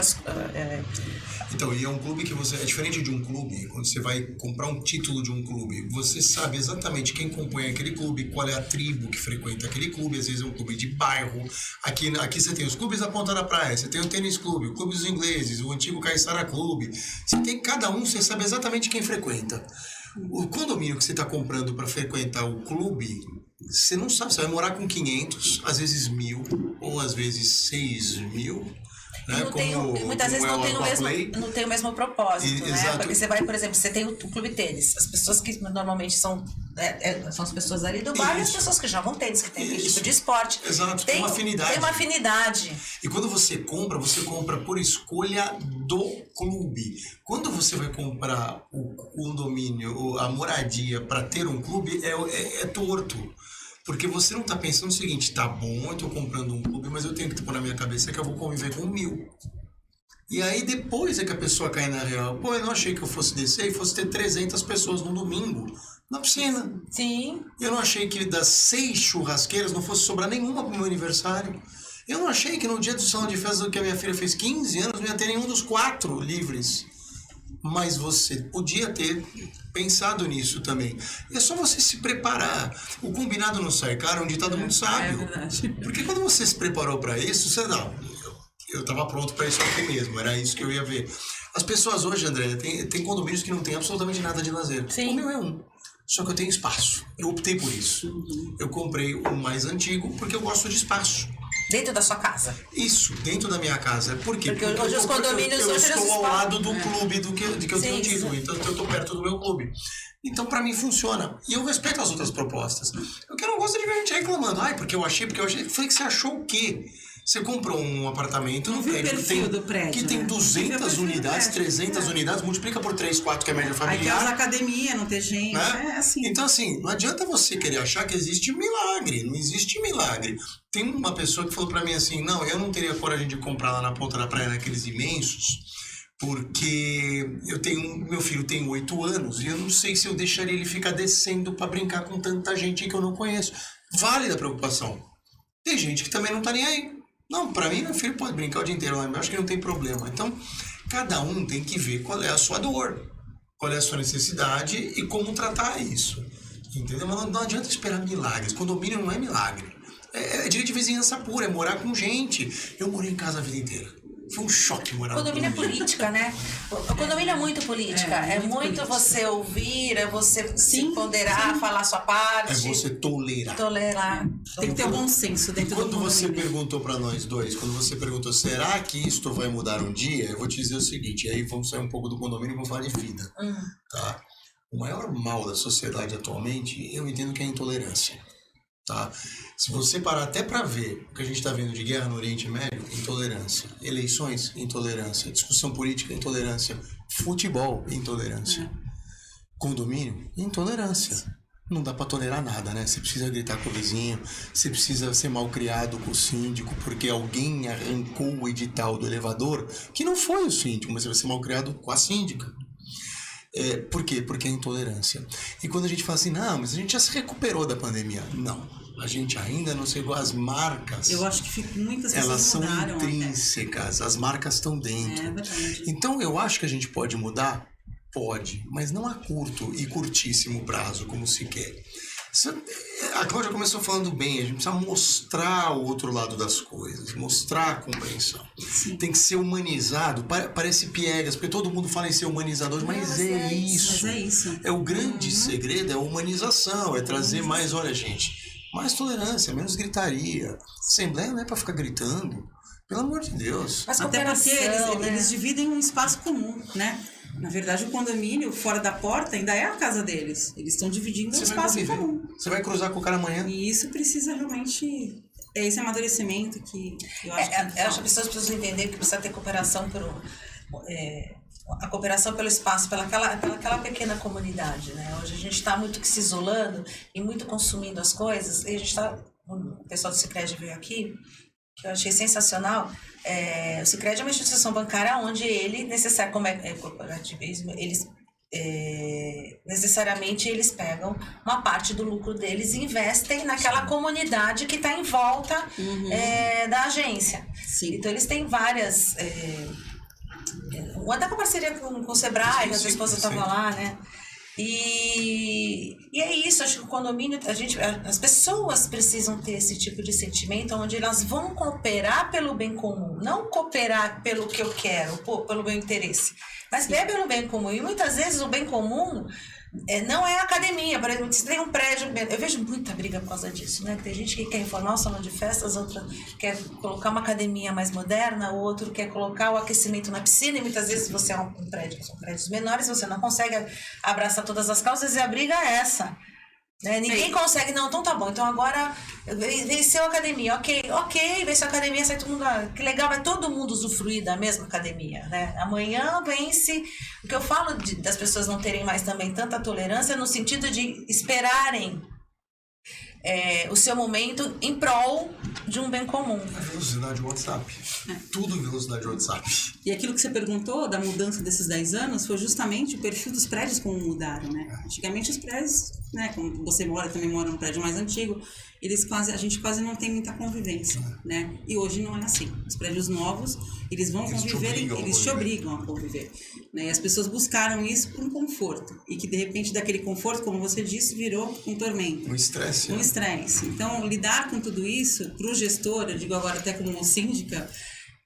Então, e é um clube que é diferente de um clube, quando você vai comprar um título de um clube, você sabe exatamente quem compõe aquele clube, qual é a tribo que frequenta aquele clube, às vezes é um clube de bairro. Aqui você tem os clubes da Ponta da Praia, você tem o tênis clube, o clube dos ingleses, o antigo Caiçara Clube. Você tem cada um, você sabe exatamente quem frequenta. O condomínio que você está comprando para frequentar o clube, você não sabe, você vai morar com 500, às vezes 1.000, ou às vezes 6.000. Né? Muitas vezes não tem o mesmo propósito, né? Exato. Porque você vai, por exemplo, você tem o clube tênis. As pessoas que normalmente são as pessoas ali do bairro e as pessoas que jogam tênis, que tem aquele tipo de esporte. Exato, tem uma afinidade. Tem uma afinidade. E quando você compra por escolha do clube. Quando você vai comprar o condomínio, a moradia para ter um clube, é torto. Porque você não está pensando o seguinte, tá bom, eu estou comprando um clube, mas eu tenho que pôr na minha cabeça que eu vou conviver com 1.000. E aí depois é que a pessoa cai na real. Pô, eu não achei que eu fosse descer e fosse ter 300 pessoas no domingo na piscina. Sim. Eu não achei que das 6 churrasqueiras não fosse sobrar nenhuma pro meu aniversário. Eu não achei que no dia do salão de festa que a minha filha fez 15 anos não ia ter nenhum dos 4 livres. Mas você podia ter pensado nisso também. E é só você se preparar. O combinado não sai caro, é um ditado muito sábio. É verdade. Porque quando você se preparou para isso, você não. Eu estava pronto para isso aqui mesmo, era isso que eu ia ver. As pessoas hoje, André, tem condomínios que não tem absolutamente nada de lazer. Sim. O meu é um. Só que eu tenho espaço. Eu optei por isso. Eu comprei o mais antigo porque eu gosto de espaço. Dentro da sua casa. Isso, dentro da minha casa. Por quê? Porque hoje os condomínios eu hoje estou eles ao falam. lado do clube do que eu tenho título. Sim. Então eu estou perto do meu clube. Então, pra mim, funciona. E eu respeito as outras propostas. O que eu não gosto é de ver gente reclamando. Ai, porque eu achei. Eu falei que você achou o quê? Você comprou um apartamento Não viu o perfil do prédio, que tem né? 200 unidades, 300 unidades, multiplica por 3, 4, que é a média Aí tem familiar. as academias, não ter gente. Né? É assim. Então, assim, não adianta você querer achar que existe milagre. Não existe milagre. Tem uma pessoa que falou pra mim assim, não, eu não teria coragem de comprar lá na ponta da praia, naqueles imensos, porque meu filho tem 8 anos e eu não sei se eu deixaria ele ficar descendo pra brincar com tanta gente que eu não conheço. Válida a preocupação. Tem gente que também não tá nem aí. Não, pra mim, meu filho pode brincar o dia inteiro lá, eu acho que não tem problema. Então, cada um tem que ver qual é a sua dor, qual é a sua necessidade e como tratar isso. Entendeu? Mas não adianta esperar milagres. Condomínio não é milagre. É direito de vizinhança pura, é morar com gente. Eu morei em casa a vida inteira. Foi um choque morar no Condomínio é política, né? O condomínio é muito política. É muito política. você ouvir, é você se Sim, ponderar, falar a sua parte. É você tolerar. Tolerar. Tem que ter o bom senso dentro do Quando você condomínio. perguntou pra nós dois, quando você perguntou, será que isto vai mudar um dia? Eu vou te dizer o seguinte, aí vamos sair um pouco do condomínio e vamos falar de vida. Tá? O maior mal da sociedade atualmente, eu entendo que é a intolerância. Tá? Se você parar até para ver o que a gente está vendo de guerra no Oriente Médio, intolerância. Eleições, intolerância. Discussão política, intolerância. Futebol, intolerância. Condomínio, intolerância. Não dá para tolerar nada, né? Você precisa gritar com o vizinho, você precisa ser mal criado com o síndico, porque alguém arrancou o edital do elevador, que não foi o síndico, mas você vai ser mal criado com a síndica. Por quê? Porque é intolerância. E quando a gente fala assim, não, mas a gente já se recuperou da pandemia. Não, a gente ainda não chegou às marcas. Eu acho que muitas pessoas Elas são mudaram intrínsecas, as marcas estão dentro. É verdade. Então eu acho que a gente pode mudar? Pode, mas não a curto e curtíssimo prazo, como se quer. A Cláudia começou falando bem, a gente precisa mostrar o outro lado das coisas, mostrar a compreensão. Sim. Tem que ser humanizado, parece piegas, porque todo mundo fala em ser humanizador, mas é isso. Mas é isso. É o grande segredo, é a humanização, é trazer mais, olha gente, mais tolerância, menos gritaria. Assembleia não é pra ficar gritando, pelo amor de Deus. Mas Até porque cooperação, né? eles dividem um espaço comum, né? Na verdade, o condomínio, fora da porta, ainda é a casa deles. Eles estão dividindo um Você vai espaço conviver. comum. Você vai cruzar com o cara amanhã. E isso precisa realmente... É esse amadurecimento que eu acho que Eu acho que as pessoas precisam entender que precisa ter cooperação a cooperação pelo espaço, pelaquela pequena comunidade, né? Hoje a gente está muito que se isolando e muito consumindo as coisas. E a gente está... O pessoal do Sicredi veio aqui, que eu achei sensacional. O Sicredi é uma instituição bancária onde ele, como é corporativismo, necessariamente eles pegam uma parte do lucro deles e investem naquela comunidade que está em volta da agência. Sim. Então eles têm várias... até com parceria com o Sebrae, que a sua esposa estava lá, né? E é isso, acho que o condomínio, as pessoas precisam ter esse tipo de sentimento onde elas vão cooperar pelo bem comum, não cooperar pelo que eu quero, pelo meu interesse, mas pelo bem comum. E muitas vezes o bem comum não é a academia. Por exemplo, se tem um prédio, eu vejo muita briga por causa disso, né? Tem gente que quer reformar o salão de festas, outra quer colocar uma academia mais moderna, o outro quer colocar o aquecimento na piscina, e muitas vezes você é um prédio, são prédios menores, você não consegue abraçar todas as causas, e a briga é essa. Né? Ninguém consegue, não, então tá bom, então agora venceu a academia, ok, venceu a academia, sai todo mundo, que legal, vai todo mundo usufruir da mesma academia, né? Amanhã vence. O que eu falo das pessoas não terem mais também tanta tolerância no sentido de esperarem o seu momento em prol de um bem comum. A velocidade do WhatsApp. Tudo em velocidade do WhatsApp. E aquilo que você perguntou da mudança desses 10 anos foi justamente o perfil dos prédios como mudaram, né? Antigamente os prédios, né, como você também mora num prédio mais antigo, a gente quase não tem muita convivência, né? E hoje não é assim. Os prédios novos, eles vão conviver, eles te obrigam a conviver, né? E as pessoas buscaram isso por um conforto. E que de repente daquele conforto, como você disse, virou um tormento. Um estresse. Um estresse. Então, lidar com tudo isso, para o gestor, eu digo agora até como síndica,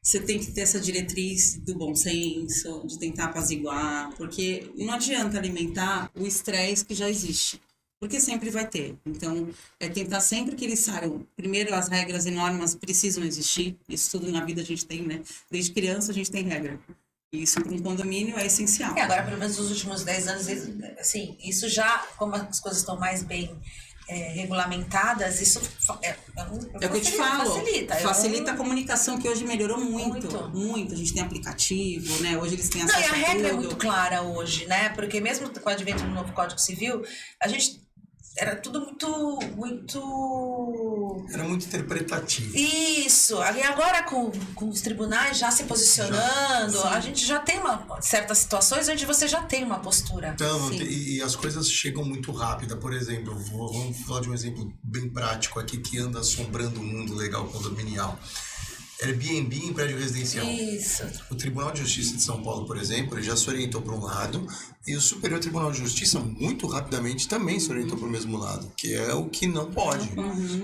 você tem que ter essa diretriz do bom senso, de tentar apaziguar, porque não adianta alimentar o estresse que já existe, porque sempre vai ter. Então, é tentar sempre que eles saiam. Primeiro, as regras e normas precisam existir, isso tudo na vida a gente tem, né? Desde criança a gente tem regra. E isso para um condomínio é essencial. Agora, pelo menos nos últimos 10 anos, assim, isso já, como as coisas estão mais bem regulamentadas, isso é o que eu te falo. Facilita a comunicação, que hoje melhorou muito. A gente tem aplicativo, né? Hoje eles têm acesso a tudo. E a regra é muito clara hoje, né? Porque mesmo com o advento do novo Código Civil, a gente... Era tudo muito... Era muito interpretativo. Isso. E agora com os tribunais já se posicionando, a gente já tem certas situações onde você já tem uma postura. Então, e as coisas chegam muito rápida. Por exemplo, vamos falar de um exemplo bem prático aqui que anda assombrando o mundo legal condominial. Airbnb em prédio residencial. Isso. O Tribunal de Justiça de São Paulo, por exemplo, ele já se orientou para um lado e o Superior Tribunal de Justiça, muito rapidamente, também se orientou para o mesmo lado, que é o que não pode.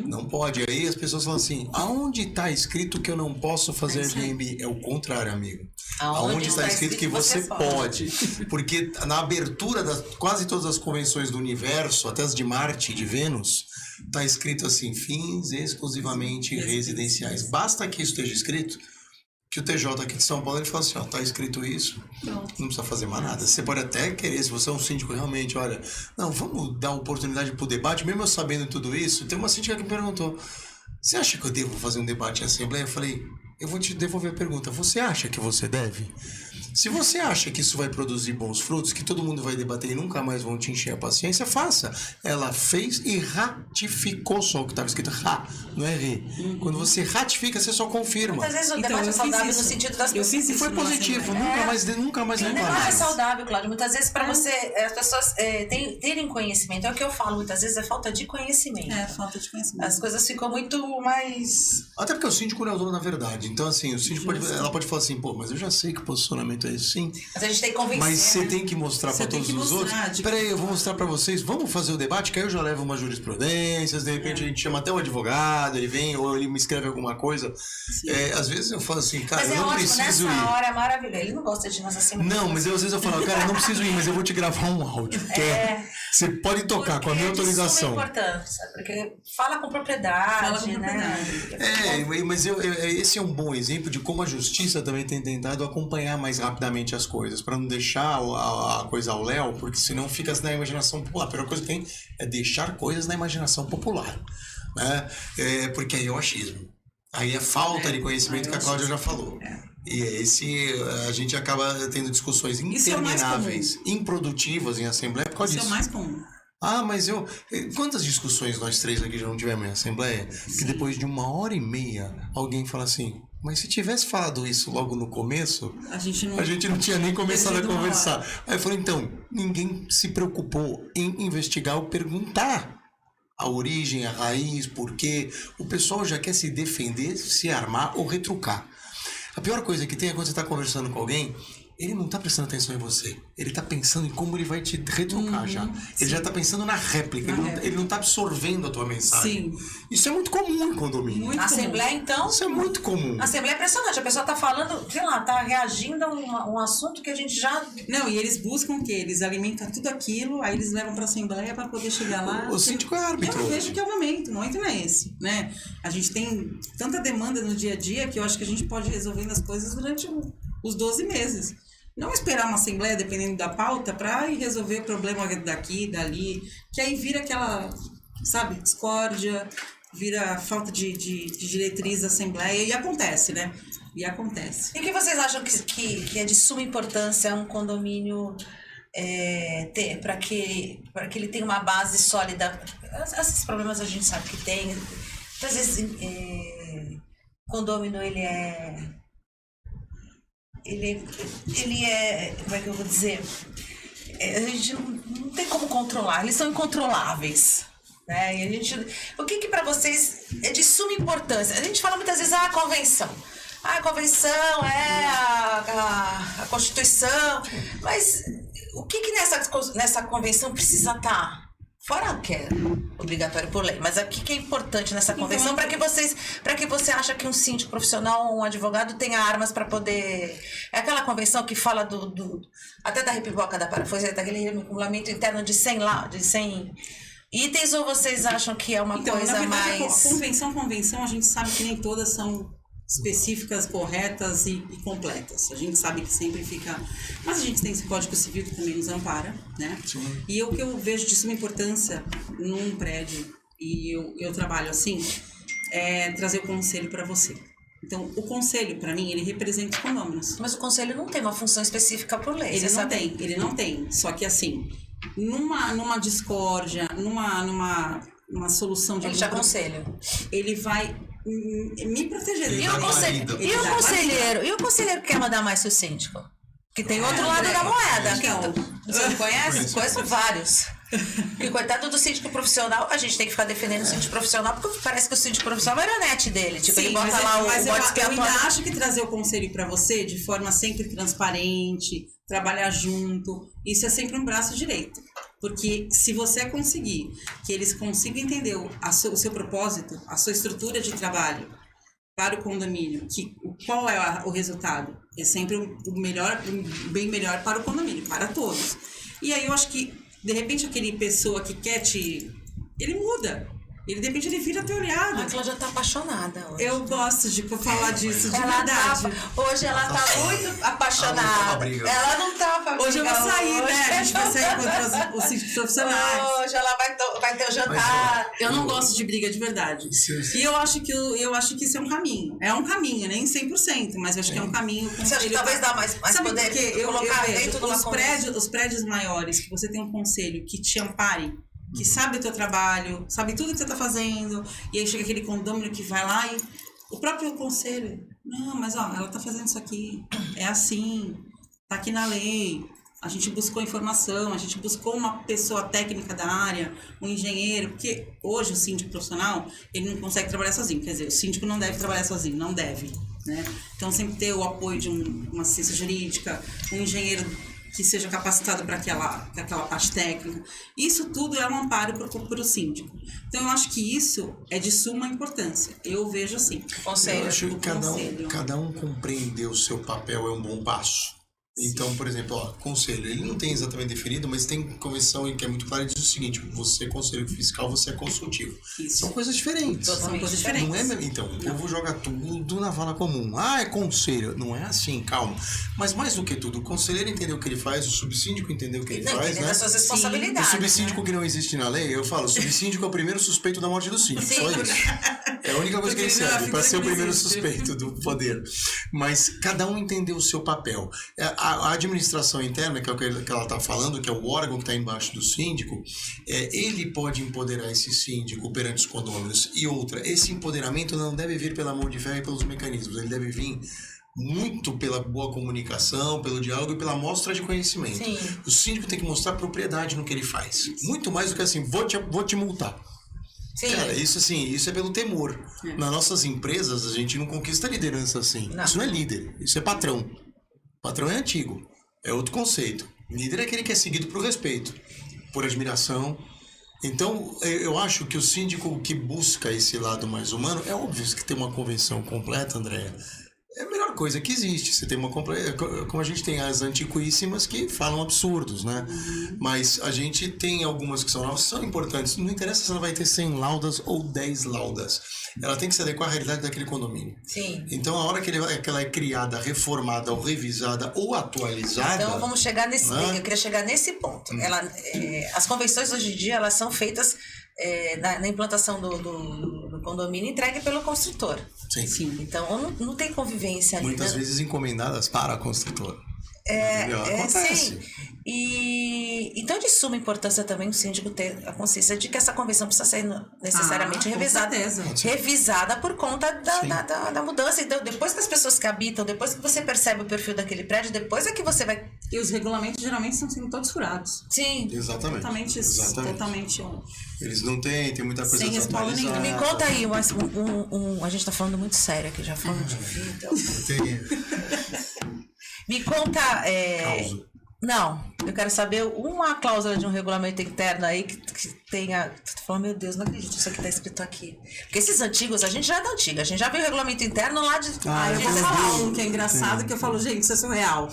Não pode. Aí as pessoas falam assim, aonde está escrito que eu não posso fazer Airbnb? É o contrário, amigo. Aonde está escrito que você pode. Porque na abertura de quase todas as convenções do universo, até as de Marte e de Vênus, está escrito assim, fins exclusivamente residenciais. Basta que isso esteja escrito, que o TJ aqui de São Paulo, ele fala assim, ó, tá escrito isso, não precisa fazer mais nada. Você pode até querer, se você é um síndico realmente, olha, não, vamos dar oportunidade pro debate, mesmo eu sabendo tudo isso. Tem uma síndica que me perguntou, você acha que eu devo fazer um debate em assembleia? Eu falei, eu vou te devolver a pergunta, você acha que você deve? Se você acha que isso vai produzir bons frutos, que todo mundo vai debater e nunca mais vão te encher a paciência, faça. Ela fez e ratificou só o que estava escrito. Não é re. Quando você ratifica, você só confirma. Muitas vezes o debate é saudável no sentido das pessoas. E foi positivo, nunca mais não é saudável, Cláudio. Muitas vezes para você, as pessoas terem conhecimento, é o que eu falo, muitas vezes é falta de conhecimento. Falta de conhecimento. As coisas ficam muito mais... Até porque o síndico não é o dono da verdade. Então, assim, o síndico ela pode falar assim, pô, mas eu já sei que o posicionamento é esse, sim. Mas a gente tem que convencer. Mas você tem que mostrar para todos os outros. Peraí, eu vou mostrar para vocês. Vamos fazer o debate, que aí eu já levo umas jurisprudências, de repente a gente chama até o advogado, ele vem ou ele me escreve alguma coisa. Às vezes eu falo assim, cara, mas eu não ótimo, preciso ir. Nessa hora é maravilhoso. Ele não gosta de nós assim. Não, mas às vezes eu falo, cara, eu não preciso ir, mas eu vou te gravar um áudio. Você pode tocar com a minha autorização. Isso é importante, sabe? Porque fala com propriedade, né? Mas esse é um bom exemplo de como a justiça também tem tentado acompanhar mais rapidamente as coisas, para não deixar a coisa ao léu, porque senão fica na imaginação popular. A pior coisa que tem é deixar coisas na imaginação popular, né? Porque aí é o achismo. Aí é falta de conhecimento que a Cláudia já falou. E a gente acaba tendo discussões intermináveis, improdutivas em assembleia por causa disso. Isso é o mais comum. Mas quantas discussões nós três aqui já não tivemos em assembleia? Que depois de 1h30 alguém fala assim, mas se tivesse falado isso logo no começo, a gente não tinha nem começado a conversar. Aí eu falei, então, ninguém se preocupou em investigar ou perguntar a origem, a raiz, por quê. O pessoal já quer se defender, se armar ou retrucar. A pior coisa que tem é quando você está conversando com alguém, ele não está prestando atenção em você. Ele está pensando em como ele vai te retrucar já. Ele já está pensando na réplica. Ele não está absorvendo a tua mensagem. Sim. Isso é muito comum em condomínio. Na Assembleia, então... Isso é muito comum. A Assembleia é impressionante. A pessoa está falando, sei lá, está reagindo a um assunto que a gente já... Não, e eles buscam o quê? Eles alimentam tudo aquilo, aí eles levam para a Assembleia para poder chegar lá. O síndico é árbitro. Eu vejo que é o momento não é esse, né? A gente tem tanta demanda no dia a dia que eu acho que a gente pode ir resolvendo as coisas durante os 12 meses. Não esperar uma assembleia, dependendo da pauta, para ir resolver o problema daqui, dali, que aí vira aquela, sabe, discórdia, vira falta de diretriz da assembleia, e acontece, né? E acontece. E o que vocês acham que é de suma importância um condomínio para que ele tenha uma base sólida. Esses problemas a gente sabe que tem. Muitas vezes condômino ele é, como é que eu vou dizer? A gente não tem como controlar, eles são incontroláveis. Né? E o que para vocês é de suma importância? A gente fala muitas vezes, a convenção. A convenção é a Constituição, mas o que nessa convenção precisa estar? Fora que é obrigatório por lei, mas o que é importante nessa convenção para que você acha que um síndico profissional ou um advogado tenha armas para poder... É aquela convenção que fala até da repiboca da parafusadeira, daquele regulamento interno de 100 itens, ou vocês acham que é uma coisa na verdade, mais... Convenção, a gente sabe que nem todas são específicas, corretas e completas. A gente sabe que sempre fica... Mas a gente tem esse Código Civil que também nos ampara, né? Sim. E o que eu vejo de suma importância num prédio, e eu trabalho assim, é trazer o conselho para você. Então, o conselho, para mim, ele representa os condôminos. Mas o conselho não tem uma função específica por lei. Ele não tem. Só que assim, numa discórdia, numa solução de... Ele te aconselha. Ele vai... me proteger. E o conselheiro que quer mandar mais que o síndico? Que tem outro lado da moeda. Então, você não conhece? Conheço vários. Porque coitado do síndico profissional, a gente tem que ficar defendendo o síndico profissional, porque parece que o síndico profissional é a marionete dele. Tipo, ele bota lá o bode expiatório. Eu ainda acho que trazer o conselho para você de forma sempre transparente, trabalhar junto, isso é sempre um braço direito. Porque se você conseguir que eles consigam entender o seu propósito, a sua estrutura de trabalho para o condomínio, qual é o resultado? É sempre o bem melhor para o condomínio, para todos. E aí eu acho que, de repente, aquele pessoa que quer ele muda. Ele, de repente, ele vira teu olhado. A Cláudia tá apaixonada hoje. Eu gosto de falar disso, de verdade. Hoje ela tá muito apaixonada. Ela não tá pra brigar. Hoje eu vou sair, né? A gente vai sair contra os síndicos profissionais. Hoje ela vai ter o jantar. Eu não gosto de briga de verdade. E eu acho que isso é um caminho. É um caminho, nem 100%, mas eu acho que é um caminho. Você acha que talvez dá mais sabe poder? Porque eu vejo os prédios maiores, que você tem um conselho que te ampare, que sabe o teu trabalho, sabe tudo que você tá fazendo, e aí chega aquele condômino que vai lá e o próprio conselho, não, mas ela tá fazendo isso aqui, é assim, tá aqui na lei, a gente buscou informação, a gente buscou uma pessoa técnica da área, um engenheiro, porque hoje o síndico profissional, ele não consegue trabalhar sozinho, quer dizer, o síndico não deve trabalhar sozinho, não deve, né? Então sempre ter o apoio de uma assistência jurídica, um engenheiro que seja capacitado para aquela parte técnica. Isso tudo é um amparo para o síndico. Então, eu acho que isso é de suma importância. Eu vejo assim. Conselho. Eu acho que cada um compreender o seu papel é um bom passo. Então, por exemplo, conselho, ele não tem exatamente definido, mas tem convenção em que é muito claro e diz o seguinte: você é conselho fiscal, você é consultivo. Isso. São coisas diferentes. São coisas diferentes. Não é, então, o povo joga tudo na vala comum. É conselho. Não é assim, calma. Mas mais do que tudo, o conselheiro entendeu o que ele faz, o subsíndico entendeu o que ele faz, né? Das suas responsabilidades. O subsíndico que não existe na lei, eu falo, o subsíndico é o primeiro suspeito da morte do síndico. Só isso. É a única coisa que ele serve, para ser o primeiro suspeito do poder. Mas cada um entendeu o seu papel. A administração interna, que é o que ela está falando, que é o órgão que está embaixo do síndico, ele pode empoderar esse síndico perante os condôminos. E outra, esse empoderamento não deve vir pela mão de ferro e pelos mecanismos, ele deve vir muito pela boa comunicação, pelo diálogo e pela mostra de conhecimento. Sim. O síndico tem que mostrar propriedade no que ele faz. Muito mais do que assim, vou te multar. Sim. Cara, isso é pelo temor. Nas nossas empresas, a gente não conquista liderança assim. Não. Isso não é líder, isso é patrão. Patrão é antigo, é outro conceito. Líder é aquele que é seguido por respeito, por admiração. Então, eu acho que o síndico que busca esse lado mais humano, é óbvio que tem uma convenção completa, Andréia, é a melhor coisa que existe. Você tem uma como a gente tem as antiquíssimas que falam absurdos, né? Mas a gente tem algumas que são novas, são importantes. Não interessa se ela vai ter 100 laudas ou 10 laudas. Ela tem que se adequar à realidade daquele condomínio. Sim. Então, a hora que ela é criada, reformada, ou revisada, ou atualizada... Então, vamos chegar nesse... Né? Eu queria chegar nesse ponto. As convenções, hoje em dia, elas são feitas na implantação do condomínio entregue pelo construtor. Sim. Então, não tem convivência ali. Muitas vezes encomendadas para a construtora. Acontece. Sim. de suma importância também o síndico ter a consciência de que essa convenção precisa ser necessariamente revisada por conta da mudança. Então, depois que as pessoas que habitam, depois que você percebe o perfil daquele prédio, depois é que você vai... E os regulamentos geralmente estão sendo todos furados. Sim. Exatamente. Totalmente. Eles não têm muita coisa Sem respaldo nenhum. Me conta aí, a gente tá falando muito sério aqui, já falando de vida. Me conta... Causa. Não, eu quero saber uma cláusula de um regulamento interno aí que tenha... Tu fala, meu Deus, não acredito isso aqui tá escrito aqui. Porque esses antigos, a gente já é da antiga, a gente já viu o regulamento interno lá de... Eu vou falar um que é engraçado, que eu falo, gente, isso é surreal.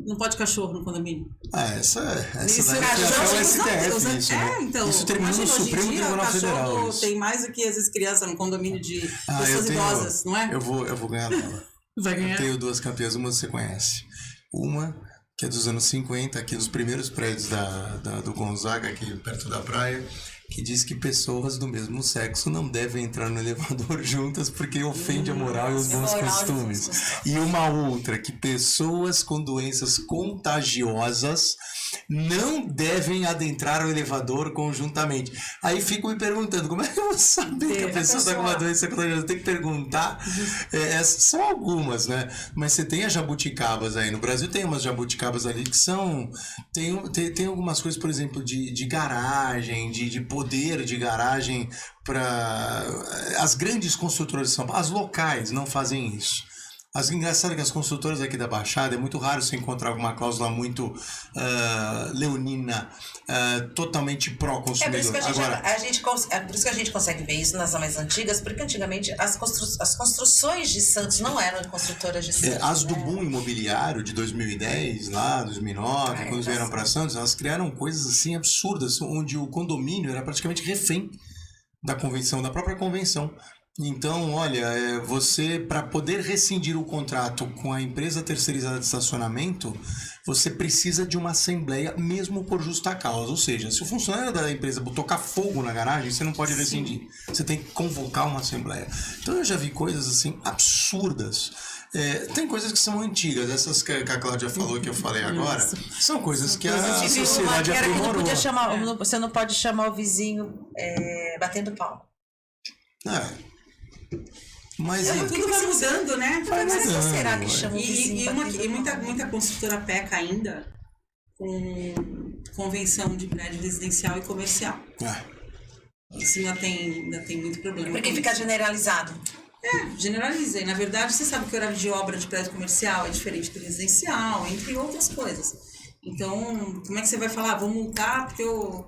Não pode cachorro no condomínio. Essa Isso daí foi até o STF, isso, né? Então, isso terminou no Supremo Tribunal Federal. Tem mais do que, às vezes, criança no condomínio de pessoas idosas, não é? Eu vou ganhar dela. Vai ganhar? Eu tenho duas campeãs, uma você conhece. Uma, que é dos anos 50, aqui nos primeiros prédios do Gonzaga, aqui perto da praia, que diz que pessoas do mesmo sexo não devem entrar no elevador juntas porque ofende a moral e os bons costumes. E uma outra, que pessoas com doenças contagiosas não devem adentrar o elevador conjuntamente. Aí fico me perguntando, como é que eu vou saber que a pessoa está com uma doença contagiosa? Tem que perguntar. Essas são algumas, né? Mas você tem as jabuticabas aí. No Brasil tem umas jabuticabas ali que são... Tem algumas coisas, por exemplo, de garagem, de poder de garagem para... As grandes construtoras de São Paulo, as locais não fazem isso. Engraçado que as construtoras aqui da Baixada, é muito raro você encontrar alguma cláusula muito leonina, totalmente pró-consumidor. Por isso que a gente consegue ver isso nas mais antigas, porque antigamente as construções de Santos não eram construtoras de Santos. As do boom imobiliário de 2010, lá, 2009, quando vieram para Santos, elas criaram coisas assim absurdas, onde o condomínio era praticamente refém da própria convenção. Então, olha, você, para poder rescindir o contrato com a empresa terceirizada de estacionamento, você precisa de uma assembleia, mesmo por justa causa. Ou seja, se o funcionário da empresa tocar fogo na garagem, você não pode rescindir. Você tem que convocar uma assembleia. Então, eu já vi coisas assim absurdas. Tem coisas que são antigas, essas que a Cláudia falou, que eu falei agora, são coisas que a sociedade aprimorou. Você não pode chamar o vizinho batendo palma. Mas tudo vai mudando, né? Mas será que chama o vizinho? E muita construtora peca ainda com convenção de prédio residencial e comercial. Isso ainda tem muito problema. Porque fica generalizado. Generalizei. Na verdade, você sabe que o horário de obra de prédio comercial é diferente do residencial, entre outras coisas. Então, como é que você vai falar? Vou multar porque o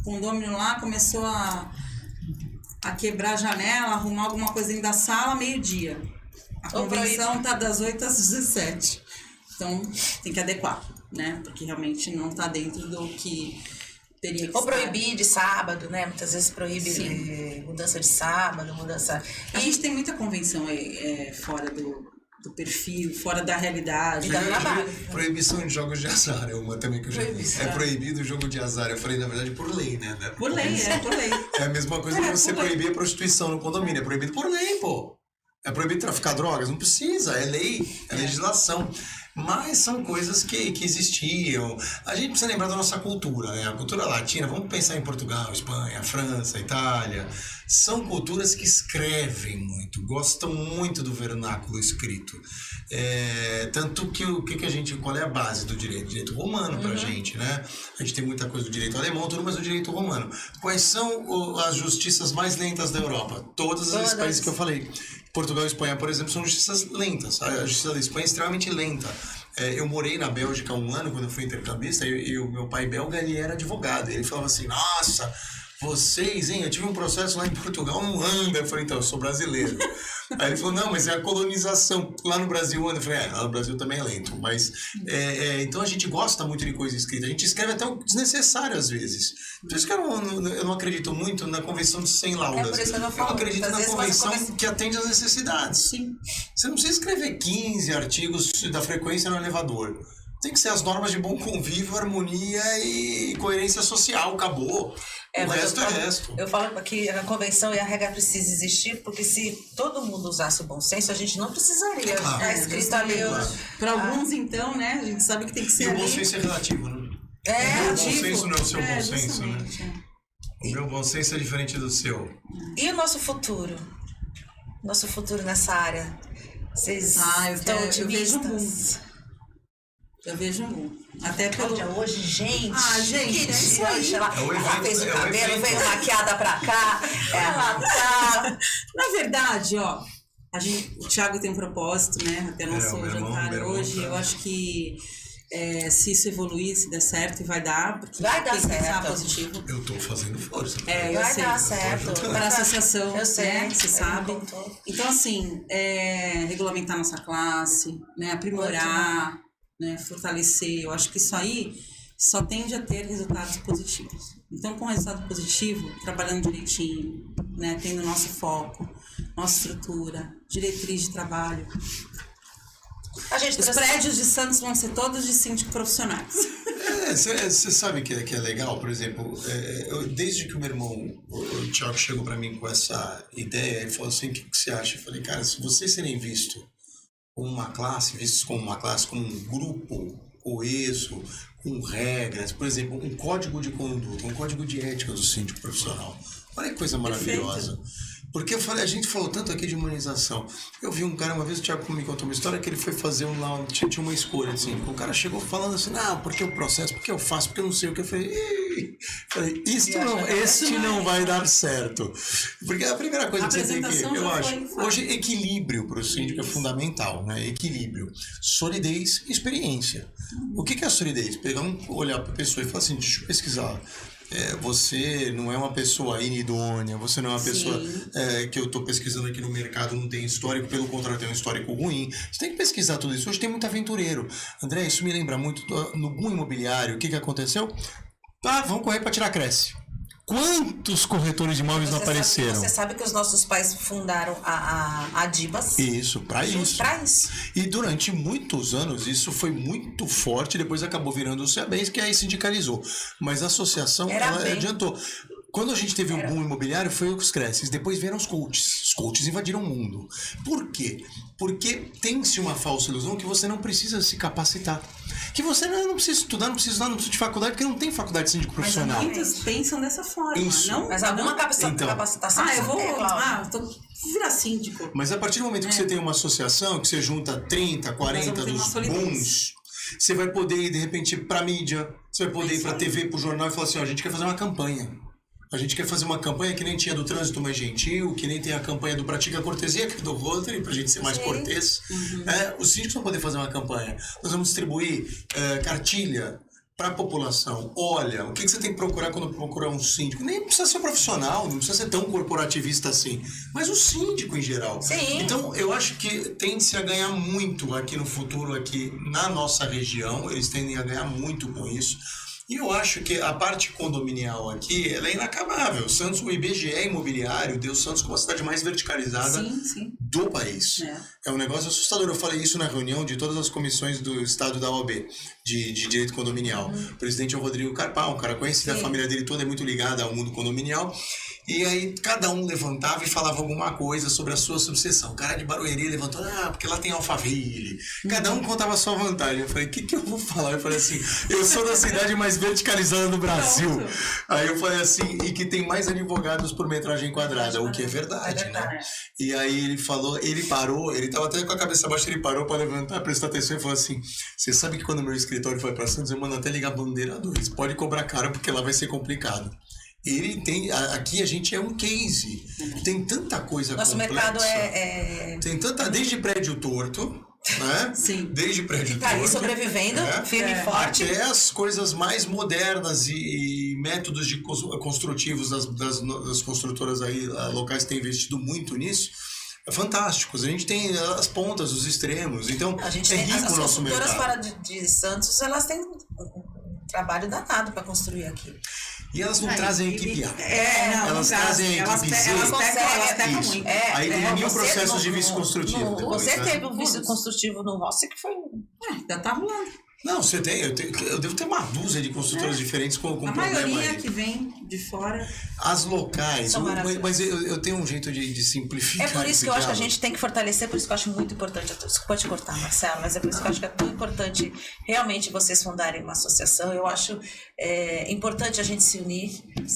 condomínio lá começou a quebrar a janela, arrumar alguma coisa dentro da sala, meio-dia. A convenção tá das 8 às 17. Então, tem que adequar, né? Porque realmente não tá dentro do que teria que Ou proibir de sábado, né? Muitas vezes proíbe mudança de sábado, mudança... A gente tem muita convenção fora do perfil, fora da realidade. Proibição de jogos de azar é uma também que eu já vi. É proibido o jogo de azar. Eu falei, na verdade, por lei, né? Por lei. É a mesma coisa que você proibir a prostituição no condomínio. É proibido por lei, pô. É proibido traficar drogas? Não precisa, é lei, é legislação. Mas são coisas que existiam. A gente precisa lembrar da nossa cultura, né? A cultura latina, vamos pensar em Portugal, Espanha, França, Itália. São culturas que escrevem muito, gostam muito do vernáculo escrito. Tanto que qual é a base do direito? Direito romano pra gente, né? A gente tem muita coisa do direito alemão, tudo, mas o direito romano. Quais são as justiças mais lentas da Europa? Todos os países que eu falei. Portugal e Espanha, por exemplo, são justiças lentas. A justiça da Espanha é extremamente lenta. Eu morei na Bélgica há 1 ano, quando eu fui intercambista, e o meu pai belga, ele era advogado. Ele falava assim, nossa, vocês, hein? Eu tive um processo lá em Portugal, não anda. Eu falei, então, eu sou brasileiro. Aí ele falou, não, mas é a colonização. Lá no Brasil anda. Eu falei, lá no Brasil também é lento. Mas, então a gente gosta muito de coisa escrita. A gente escreve até o desnecessário às vezes. Por isso que eu não acredito muito na convenção de 100 laudas. Por isso que eu não falo. Eu acredito na convenção que atende às necessidades. Sim. Você não precisa escrever 15 artigos da frequência no elevador. Tem que ser as normas de bom convívio, harmonia e coerência social. Acabou. O resto é resto. Eu falo que a convenção e a regra precisam existir, porque se todo mundo usasse o bom senso, a gente não precisaria estar escrito ali. Para alguns, então, né? A gente sabe que tem que ser. E o bom senso é relativo, né? bom positivo. senso não é o seu bom senso, né? justamente. O meu bom senso é diferente do seu. E o nosso futuro? Nosso futuro nessa área? Vocês Ah, estão eu vejo um otimistas? boom. Eu vejo um boom. Até pelo... Cláudia, hoje, gente. Ah, gente, que é isso dia, aí. ela É o evento, fez o é o cabelo, evento. veio maquiada pra cá. Ela tá. Na verdade, ó, o Thiago tem um propósito, né? Até nosso o meu irmão, jantar meu irmão, hoje. tá. Eu acho que se isso evoluir, se der certo, vai dar. Porque Vai dar tem que pensar certo. positivo. Eu tô fazendo força. É, eu Vai sei. dar certo. Para a associação, Eu sei, né? Você ele sabe. me contou. Então, assim, regulamentar nossa classe, né? Aprimorar, né? Fortalecer. Eu acho que isso aí só tende a ter resultados positivos. Então, com resultado positivo, trabalhando direitinho, né? Tendo nosso foco, nossa estrutura, diretriz de trabalho. A gente Os trouxe- prédios de Santos vão ser todos de síndico profissionais. Você sabe que é legal, por exemplo, desde que o meu irmão, o Thiago, chegou para mim com essa ideia, ele falou assim, o que você acha? Eu falei, cara, se vocês serem vistos como uma classe, como um grupo coeso, com regras, por exemplo, um código de conduta, um código de ética do síndico profissional. Olha que coisa maravilhosa. Porque a gente falou tanto aqui de humanização. Eu vi um cara, uma vez o Thiago me contou uma história que ele foi fazer tinha uma escolha, assim. O cara chegou falando assim, não, porque o processo, porque eu faço, porque eu não sei o que. Eu falei, este não vai dar certo. Porque a primeira coisa que você tem que, eu acho, hoje equilíbrio para o síndico é fundamental, né? Equilíbrio. Solidez e experiência. O que é a solidez? Olhar para a pessoa e falar assim, deixa eu pesquisar. Você não é uma pessoa inidônea, você não é uma pessoa que eu estou pesquisando aqui no mercado, não tem histórico, pelo contrário, tem um histórico ruim. Você tem que pesquisar tudo isso. Hoje tem muito aventureiro. André, isso me lembra muito no boom imobiliário. O que aconteceu? Vamos correr para tirar Cresce. Quantos corretores de imóveis não apareceram? Você sabe que os nossos pais fundaram a Dibas? Isso, para isso. Pra isso. E durante muitos anos isso foi muito forte, depois acabou virando o CEABENS, que aí sindicalizou. Mas a associação, ela adiantou. Quando a gente teve o boom imobiliário, foi os Cresces, depois vieram os coaches. Os coaches invadiram o mundo. Por quê? Porque tem-se uma falsa ilusão que você não precisa se capacitar. Que você não precisa estudar, não precisa de faculdade, porque não tem faculdade de síndico profissional. Mas muitos pensam dessa forma, Isso. não? Mas alguma capacitação eu vou Cláudia. vou virar síndico. Mas a partir do momento que você tem uma associação, que você junta 30, 40 dos bons, você vai poder ir, de repente, para mídia, você vai poder ir para TV, para o jornal e falar assim, a gente quer fazer uma campanha. A gente quer fazer uma campanha que nem tinha do Trânsito Mais Gentil, que nem tem a campanha do Pratica a Cortesia, que é do Rotary, pra gente ser mais cortês. Os síndicos vão poder fazer uma campanha. Nós vamos distribuir cartilha para a população. Olha, o que você tem que procurar quando procurar um síndico? Nem precisa ser profissional, não precisa ser tão corporativista assim, mas o síndico em geral. Sim. Então, eu acho que tende-se a ganhar muito aqui no futuro, aqui na nossa região, eles tendem a ganhar muito com isso. E eu acho que a parte condominial aqui, ela é inacabável. Santos, o IBGE imobiliário deu Santos como a cidade mais verticalizada do país. É um negócio assustador. Eu falei isso na reunião de todas as comissões do estado da OAB, de direito condominial. O presidente é o Rodrigo Carpal, um cara conhecido, a família dele toda é muito ligada ao mundo condominial. E aí cada um levantava e falava alguma coisa sobre a sua subseção. O cara de Barueri levantou, porque lá tem Alphaville. Cada um contava a sua vantagem. Eu falei, o que eu vou falar? Eu falei assim, eu sou da cidade mais verticalizada do Brasil. Pronto. Aí eu falei assim, e que tem mais advogados por metragem quadrada, o que é verdade, né? E aí ele falou, ele parou, ele tava até com a cabeça baixa, ele parou para levantar, prestar atenção e falou assim, você sabe que quando meu escritório foi para Santos, eu mando até ligar a bandeira 2, pode cobrar caro porque lá vai ser complicado. Ele tem, aqui a gente é um case, tem tanta coisa nosso complexa. Nosso mercado tem tanta, desde prédio torto, né? Sim. Desde prédio torto. Tá aí sobrevivendo, firme e forte. Até as coisas mais modernas e métodos construtivos das construtoras aí, locais que têm investido muito nisso. Fantásticos, a gente tem as pontas, os extremos, então a gente é rico o nosso mercado. As construtoras fora de Santos, elas têm um trabalho danado para construir aqui. E elas não trazem equipe A. Elas trazem a equipe Z. Elas pecam muito. Aí tem mil processos de vício construtivo. Você teve um vício construtivo no Rossi que foi... Já tá rolando. Não, você tem, eu devo ter uma dúzia de consultoras diferentes com A problema maioria aí. que vem de fora. As locais, São maravilhosas. mas eu tenho um jeito de simplificar. É por isso esse que eu acho que a diálogo. gente tem que fortalecer, por isso que eu acho muito importante. Desculpa te cortar, Marcelo, mas é por isso que eu acho que é tão importante realmente vocês fundarem uma associação. Eu acho importante a gente se unir.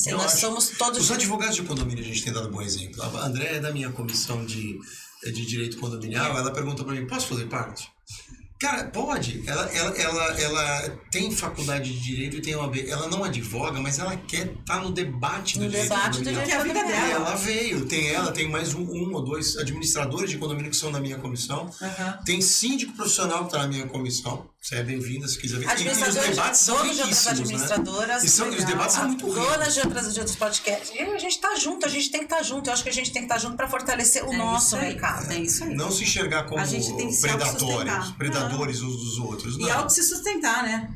Eu Nós acho. somos todos. Os advogados de condomínio, a gente tem dado um bom exemplo. A André é da minha comissão de direito condominial, ela pergunta pra mim, posso fazer parte? Cara, pode. Ela tem faculdade de direito e tem OAB. Ela não advoga, mas ela quer estar no debate do direito condominial. Que é a vida E dela. ela veio. Tem mais um ou dois administradores de condomínio que são da minha comissão. Tem síndico profissional que está na minha comissão. Você é bem-vinda se quiser ver. E os debates são donos de outras riquíssimos, administradoras, né? E os debates são muito ricos. donas de outros podcasts. E a gente tá junto, a gente tem que estar junto. Eu acho que a gente tem que estar junto para fortalecer o nosso mercado. É isso aí. Não se enxergar como A gente tem que se autossustentar. predadores uns dos outros. E Não. auto se sustentar, né?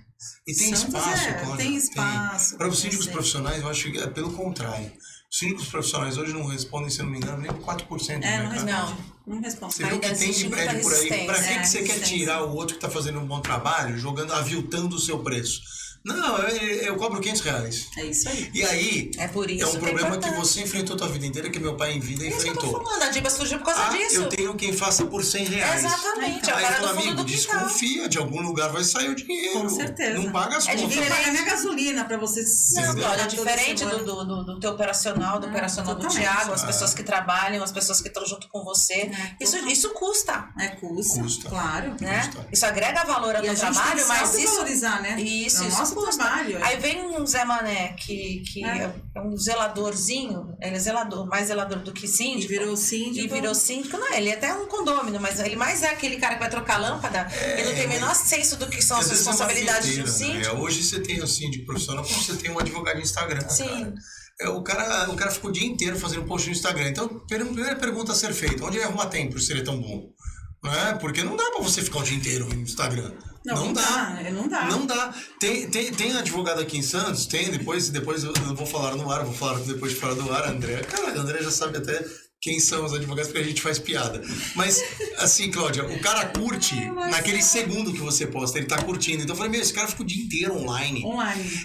E tem Santos espaço, é, Cláudia, tem espaço. Para os síndicos Sim. profissionais, eu acho que é pelo contrário. Os síndicos profissionais hoje não respondem, se eu não me engano, nem 4% do Não mercado. responde. Não responde. Você vê o que Ainda tem existe de muita prédio por aí. Pra que resistência. você quer resistência. tirar o outro que está fazendo um bom trabalho, aviltando o seu preço? Não, eu cobro R$500. É isso aí. E aí, É por isso é um que é problema que importante. você enfrentou a tua vida inteira, que meu pai em vida Isso que eu tô enfrentou. falando, a Diba surgiu por causa disso. Eu tenho quem faça por R$100. Exatamente, é o Aí cara fala, do fundo amigo, do quintal. desconfia, de algum lugar vai sair o dinheiro. Com certeza. Não paga as É contas. Você paga nem a gasolina pra você se Não, Entendeu? olha, toda diferente semana. do teu operacional, do operacional do totalmente. Thiago, as pessoas que trabalham, as pessoas que estão junto com você. Isso custa, É custa, Custa. claro. né? Custa. Isso agrega valor ao E a teu gente trabalho, tem que mas se isso... valorizar, né? Isso, é o isso nosso custa. trabalho. Aí vem um Zé Mané, que é um zeladorzinho, ele é zelador, mais zelador do que E síndico. virou síndico. E virou síndico, não, ele é até um condômino, mas ele mais é aquele cara que vai trocar lâmpada, ele não tem o menor senso do que são as Às vezes é uma responsabilidades de um bilheteira, né? síndico. Hoje você tem o síndico profissional, como você tem um advogado de Instagram. Sim. Cara. O cara fica o dia inteiro fazendo post no Instagram. Então, a primeira pergunta a ser feita: onde ele arruma tempo se ele é tão bom? Não é? Porque não dá pra você ficar o dia inteiro no Instagram. Não dá. Não dá. Tem advogado aqui em Santos, depois eu não vou falar no ar, vou falar depois de fora do ar, André. Cara, André já sabe até quem são os advogados, porque a gente faz piada. Mas, assim, Cláudia, o cara curte naquele segundo que você posta, ele tá curtindo. Então eu falei, esse cara fica o dia inteiro online.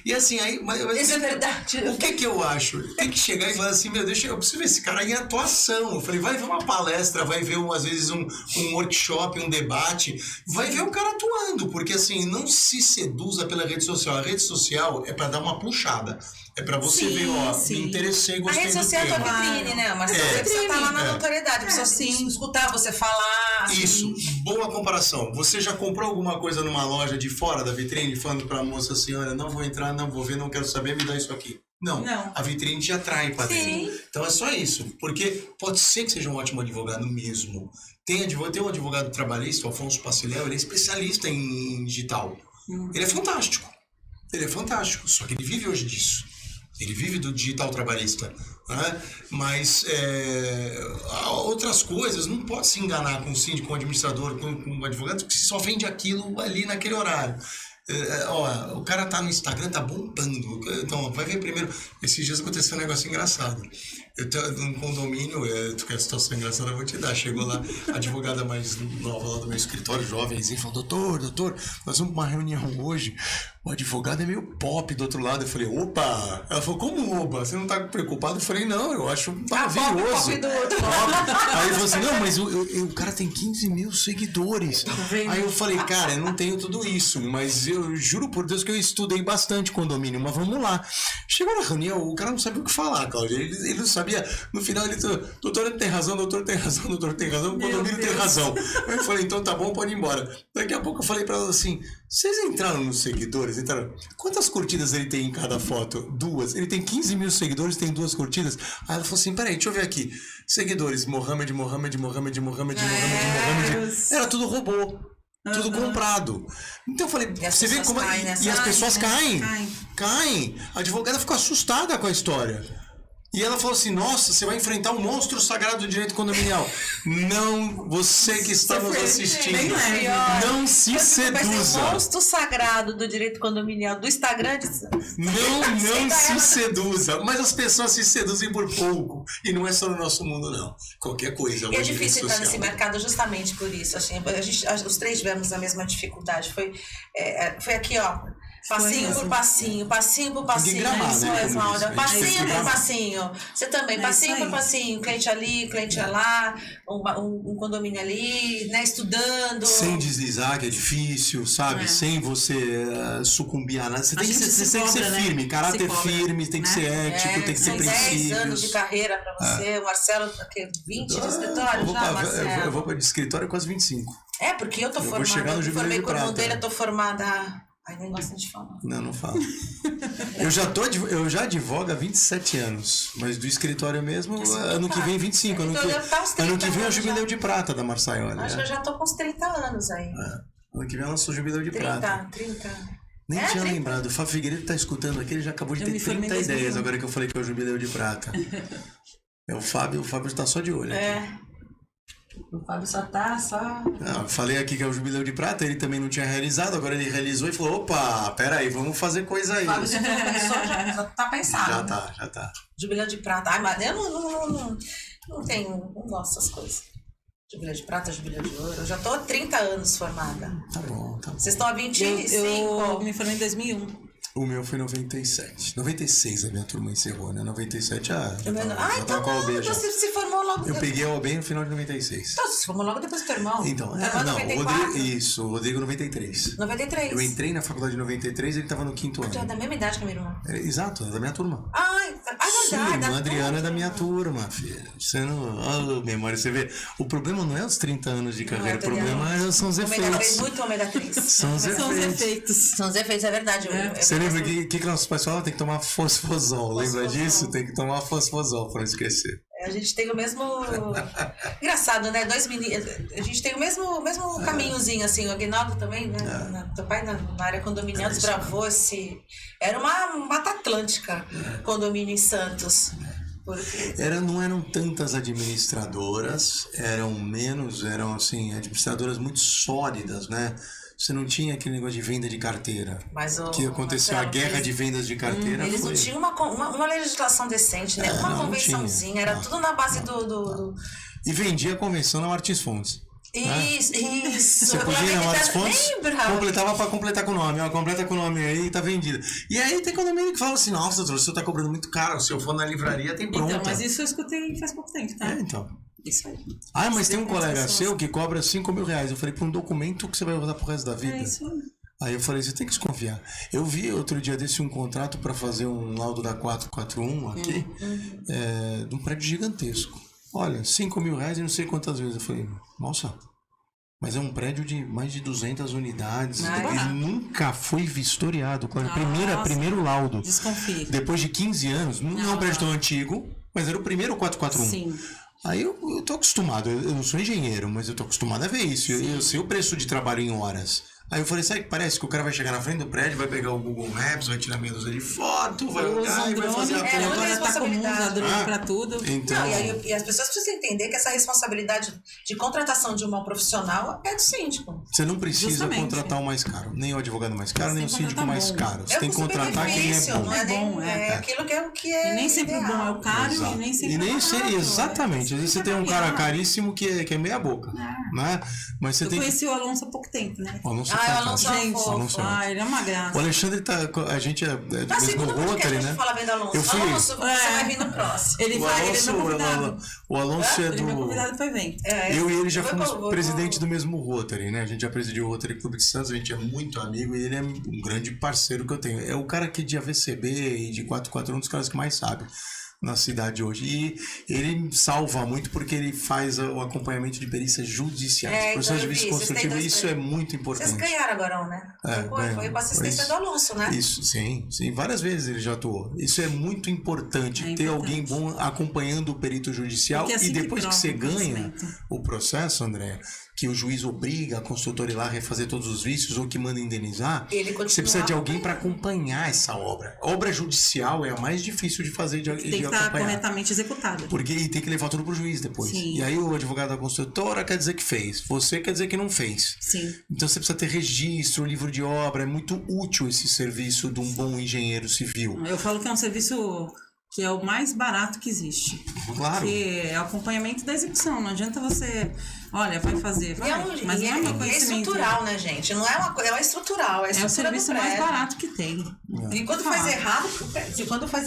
E assim, aí... Mas, Isso é verdade. O que eu acho? Tem que chegar e falar assim, eu preciso ver esse cara em atuação. Eu falei, vai ver uma palestra, vai ver, às vezes, um workshop, um debate. Vai ver o cara atuando, porque assim, não se seduza pela rede social. A rede social é pra dar uma puxada. É pra você ver, me interessei, A gostei rede do social é tema. tua vitrine, né, Marcelo? Você tá lá na notoriedade, pra você escutar, você falar. Isso, boa comparação. Você já comprou alguma coisa numa loja de fora da vitrine, falando pra moça assim, olha, não vou entrar, não vou ver, não quero saber, me dá isso aqui. Não. A vitrine te atrai pra dentro. Então é só isso. Porque pode ser que seja um ótimo advogado mesmo. Tem um advogado trabalhista, o Afonso Paciléu, ele é especialista em digital. Ele é fantástico. Só que ele vive hoje disso. Ele vive do digital trabalhista, né? Mas outras coisas, não pode se enganar com o síndico, com o administrador, com o advogado, que só vende aquilo ali naquele horário. O cara tá no Instagram, tá bombando. Então, vai ver primeiro. Esses dias aconteceu um negócio engraçado. Eu tô num condomínio, tu quer situação engraçada, eu vou te dar. Chegou lá, a advogada mais nova lá do meu escritório, jovenzinho, falou, doutor, nós vamos pra uma reunião hoje. O advogado é meio pop do outro lado. Eu falei, opa! Ela falou, como opa? Você não tá preocupado? Eu falei, não, eu acho maravilhoso. Pop do outro Aí ele falou assim, não, mas o cara tem 15 mil seguidores. Aí eu falei, cara, eu não tenho tudo isso, mas eu juro por Deus que eu estudei bastante condomínio, mas vamos lá. Chegou na reunião, o cara não sabia o que falar, Cláudia. Ele não sabia. No final ele falou, doutor tem razão, o condomínio tem razão. Aí eu falei, então tá bom, pode ir embora. Daqui a pouco eu falei pra ela assim, vocês entraram nos seguidores? Quantas curtidas ele tem em cada foto? 2. Ele tem 15 mil seguidores, tem 2 curtidas. Aí ela falou assim, peraí, deixa eu ver aqui. Seguidores, Mohamed. Era tudo robô. Tudo comprado. Então eu falei, você vê como... E as pessoas caem. A advogada ficou assustada com a história. E ela falou assim, nossa, você vai enfrentar um monstro sagrado do direito condominial. Não, você que está nos assistindo, não se seduza. O monstro sagrado do direito condominial do Instagram. Não se seduza. Mas as pessoas se seduzem por pouco. E não é só no nosso mundo, não. Qualquer coisa. E é difícil entrar nesse mercado justamente por isso. Assim, os três tivemos a mesma dificuldade. Foi aqui, ó. Passinho por passinho, passinho por passinho. Passinho por passinho. Você também, passinho por passinho. Cliente ali, cliente lá, um condomínio ali, né? Estudando. Sem deslizar, que é difícil, sabe? Sem você sucumbir a nada. Você tem que ser firme, caráter firme, tem que ser ético, tem que ter princípios. 10 anos de carreira pra você. O Marcelo, 20 de escritório já, Marcelo? Eu vou para de escritório quase 25. Porque eu tô formada. Vou chegar no Jubileu de Prata. Eu formei com o irmão dele, eu tô formada... Ai, nem gosta de falar. Não falo. Eu já advogo há 27 anos, mas do escritório mesmo, ano que vem 25. Ano que vem é o Jubileu de Prata da Marçaioli. Acho que eu já tô com uns 30 anos aí. Ano que vem ela lançou o Jubileu de Prata. 30. Nem tinha lembrado. O Fábio Figueiredo tá escutando aqui, ele já acabou de ter 30 ideias agora que eu falei que é o Jubileu de Prata. O Fábio tá só de olho aqui. O Fábio só tá. Eu falei aqui que é o Jubileu de Prata, ele também não tinha realizado, agora ele realizou e falou, opa, peraí, vamos fazer coisa aí. O Fábio já tá pensado. Já tá. Jubileu de Prata. Ai, mas eu não gosto dessas coisas. Jubileu de Prata, Jubileu de Ouro. Eu já tô há 30 anos formada. Tá bom. Vocês estão há 25. Eu me formei em 2001. O meu foi em 97. 96 a minha turma encerrou, né? 97 já então com a OB já. Você se formou logo. Eu peguei a OB no final de 96. Então, você se formou logo depois do teu irmão. Então, o Rodrigo 93. 93. Eu entrei na faculdade em 93 e ele tava no 5º ano. Tu é da mesma idade que a minha irmã. Exato, é da minha turma. Verdade. Sua irmã Adriana é da minha turma, filha. Você não... memória, você vê. O problema não é os 30 anos de carreira, o problema são os efeitos. Muito ômega 3. São os efeitos. São os efeitos, é verdade. Você lembra que nossos pais falam? Tem que tomar fosfosol. Lembra disso? Tem que tomar fosfosol pra não esquecer. A gente tem o mesmo... Engraçado, né? Dois meninos... A gente tem o mesmo caminhozinho, assim. O Aguinaldo também, né? Teu pai na área condominial desbravou esse... Era uma Mata Atlântica, condomínio em Santos. Porque... Não eram tantas administradoras, eram assim, administradoras muito sólidas, né? Você não tinha aquele negócio de venda de carteira. Que aconteceu a guerra de vendas de carteira. Eles não tinham uma legislação decente, né? Uma convençãozinha. Era tudo na base do... E vendia a convenção na Martins Fontes. Isso. Você podia ir na Martins Fontes, completava pra completar com o nome. Completa com o nome aí e tá vendida. E aí tem condomínio que fala assim, nossa, doutor, o senhor tá cobrando muito caro. Se eu for na livraria, tem pronta. Então, mas isso eu escutei faz pouco tempo, tá? Então. Isso aí. Mas tem um colega seu que cobra R$5.000. Eu falei, pra um documento que você vai usar pro resto da vida. É isso aí. Aí eu falei, você tem que desconfiar. Eu vi outro dia desse um contrato para fazer um laudo da 441 aqui, de um prédio gigantesco. Olha, R$5.000 e não sei quantas vezes. Eu falei, nossa, mas é um prédio de mais de 200 unidades. Ele nunca foi vistoriado. Primeiro laudo. Desconfie. Depois de 15 anos, não é um prédio tão antigo, mas era o primeiro 441. Sim. Aí eu tô acostumado, eu não sou engenheiro, mas eu tô acostumado a ver isso. Eu sei o preço de trabalho em horas. Aí eu falei, sabe que parece que o cara vai chegar na frente do prédio, vai pegar o Google Maps, vai tirar meia dúzia de foto, vai olhar e vai fazer a conta. Agora tá comum usar drone pra tudo. Então... e as pessoas precisam entender que essa responsabilidade de contratação de uma profissional é do síndico. Você não precisa contratar o mais caro, nem o advogado mais caro, nem o síndico mais caro. Você tem que contratar quem é bom. Não é bom, aquilo que é e nem sempre ideal. Bom é o caro. Exato. E nem sempre barato. Exatamente. Às vezes você tem um cara caríssimo que é meia boca. Né? Mas você eu conheci o Alonso há pouco tempo, né? O Alonso gente, ele é uma graça. O Alexandre a gente é do mesmo Rotary, né? Fala bem do Alonso. Alonso, você vai vir no próximo. Ele é meu convidado. O Alonso é do... Ele é meu convidado pro evento. Eu e ele já fomos presidente do mesmo Rotary, né? A gente já presidiu o Rotary Clube de Santos, a gente é muito amigo e ele é um grande parceiro que eu tenho. É o cara que de AVCB e de 441 um dos caras que mais sabe na cidade hoje. E ele salva muito porque ele faz o acompanhamento de perícias judiciais. Processo de vício construtivo, isso é muito importante. Vocês ganharam agora, né? Foi com a assistência do Alonso, né? Isso, sim. Várias vezes ele já atuou. Isso é muito importante, ter alguém bom acompanhando o perito judicial e depois que você ganha o processo, André, que o juiz obriga a construtora ir lá refazer todos os vícios ou que manda indenizar, você precisa de alguém para acompanhar essa obra. Obra judicial é a mais difícil de fazer de está acompanhar. corretamente executada. Porque e tem que levar tudo pro juiz depois. Sim. E aí o advogado da construtora quer dizer que fez. Você quer dizer que não fez. Sim. Então você precisa ter registro, livro de obra. É muito útil esse serviço de um bom engenheiro civil. Eu falo que é um serviço que é o mais barato que existe. Claro. Porque é o acompanhamento da execução. Não adianta você, olha, vai fazer, vai, mas não é meu é conhecimento. estrutural, né, gente? Não é uma coisa, é estrutural. É a É o estrutura serviço do mais prédio. barato que tem. E quando faz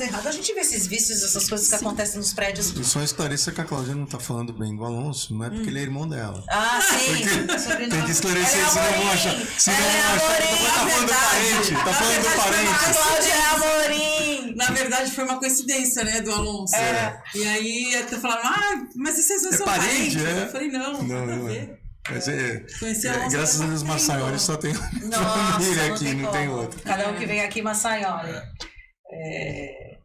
errado, a gente vê esses vícios, essas coisas que acontecem nos prédios. E só esclareça que a Cláudia não tá falando bem do Alonso, não é porque ele é irmão dela. Ah, sim. Tem que esclarecer, senão vão achar. Senão vão achar que tá falando do parente. Tá falando do A parente. Cláudia é Amorim. Na verdade, foi uma coincidência, né, do Alonso. E aí, até falaram, mas vocês não são parente, parentes? é? Eu falei, não, Não, nada a não é. ver. Mas Conheci a Alonso graças a Deus, Massaioli só tem família aqui, não tem como. outra. Cada um que vem aqui, Massaioli.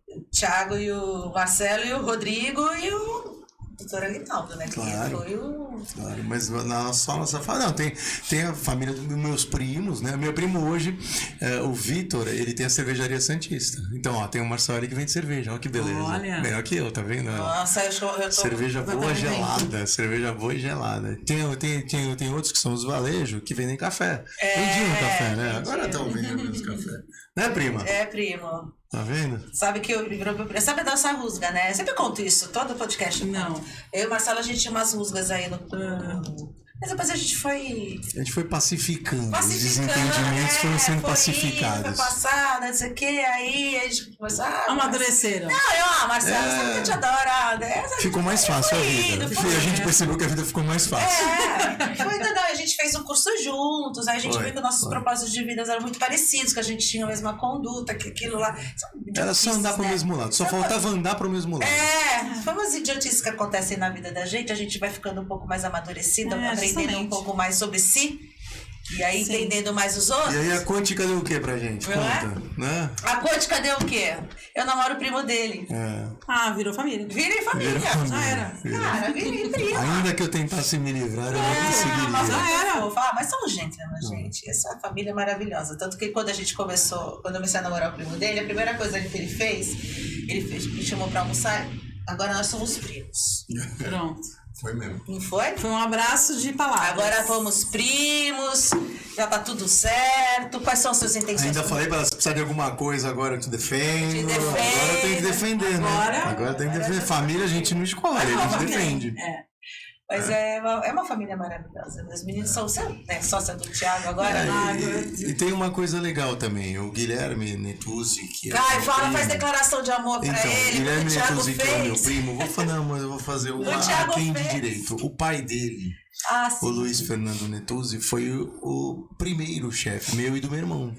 O Thiago e o Marcelo e o Rodrigo e o doutor Aguinaldo, né? Claro. Que foi o... Claro, mas só nossa família. Não, tem a família dos meus primos, né? Meu primo hoje, o Vitor, ele tem a cervejaria Santista. Então, ó, tem o Marcelo que vende cerveja. Olha que beleza. Olha. Melhor que eu, tá vendo? Nossa, eu tô... Cerveja boa gelada. Cerveja boa e gelada. Tem outros que são os valejos que vendem café. Vendiam café, né? Agora estão vendendo os café. Né, prima? É, primo. Tá vendo? Sabe que eu sabe a dança rusga, né? Eu sempre conto isso, todo podcast. Não. Eu e o Marcelo, a gente tinha umas rusgas aí no. Mas depois a gente foi. A gente foi pacificando. Os desentendimentos foram sendo pacificados. Foi passar, não sei o que, aí a gente começou. Amadureceram. Não, Marcelo, sabe que eu te adoro. Né? Ficou mais fácil a vida. Foi A gente percebeu que a vida ficou mais fácil. Foi, não, a gente fez um curso juntos, aí a gente viu que nossos propósitos de vida eram muito parecidos, que a gente tinha a mesma conduta, que aquilo lá. Era só andar pro mesmo lado. Só faltava andar pro mesmo lado. Foi umas idiotices que acontecem na vida da gente, a gente vai ficando um pouco mais amadurecida, aprendendo justamente. um pouco mais sobre si, e aí Sim. entendendo mais os outros. E aí a quântica deu o que pra gente? Não é? Conta, né? A quântica deu o quê? Eu namoro o primo dele. Virou família. Virei família. Virou família. Já era. Cara, virei primo. Ainda que eu tentasse me livrar, eu não Mas conseguiria. vou falar, mas somos gente, né, gente? Essa família é maravilhosa. Tanto que quando eu comecei a namorar o primo dele, a primeira coisa que ele fez, me chamou pra almoçar. Agora nós somos primos. Pronto. Foi mesmo. Não foi? Foi um abraço de palavras. Agora fomos primos, já tá tudo certo. Quais são as suas intenções? Ainda falei pra ela, se precisar de alguma coisa agora eu te defendo. Te defendo. Agora tem que defender, né? Agora tem que defender. Família a gente não escolhe, a gente defende. Mas é uma família maravilhosa. Os meninos são sócia do Thiago agora. E tem uma coisa legal também, o Guilherme Netuzzi, que é. Faz declaração de amor pra Então, ele. Guilherme O Thiago Netuzzi, que é o meu fez. primo, vou falar, não, mas eu vou fazer uma Thiago quem de fez. direito. O pai dele, Sim. o Luiz Fernando Netuzzi, foi o primeiro chefe meu e do meu irmão.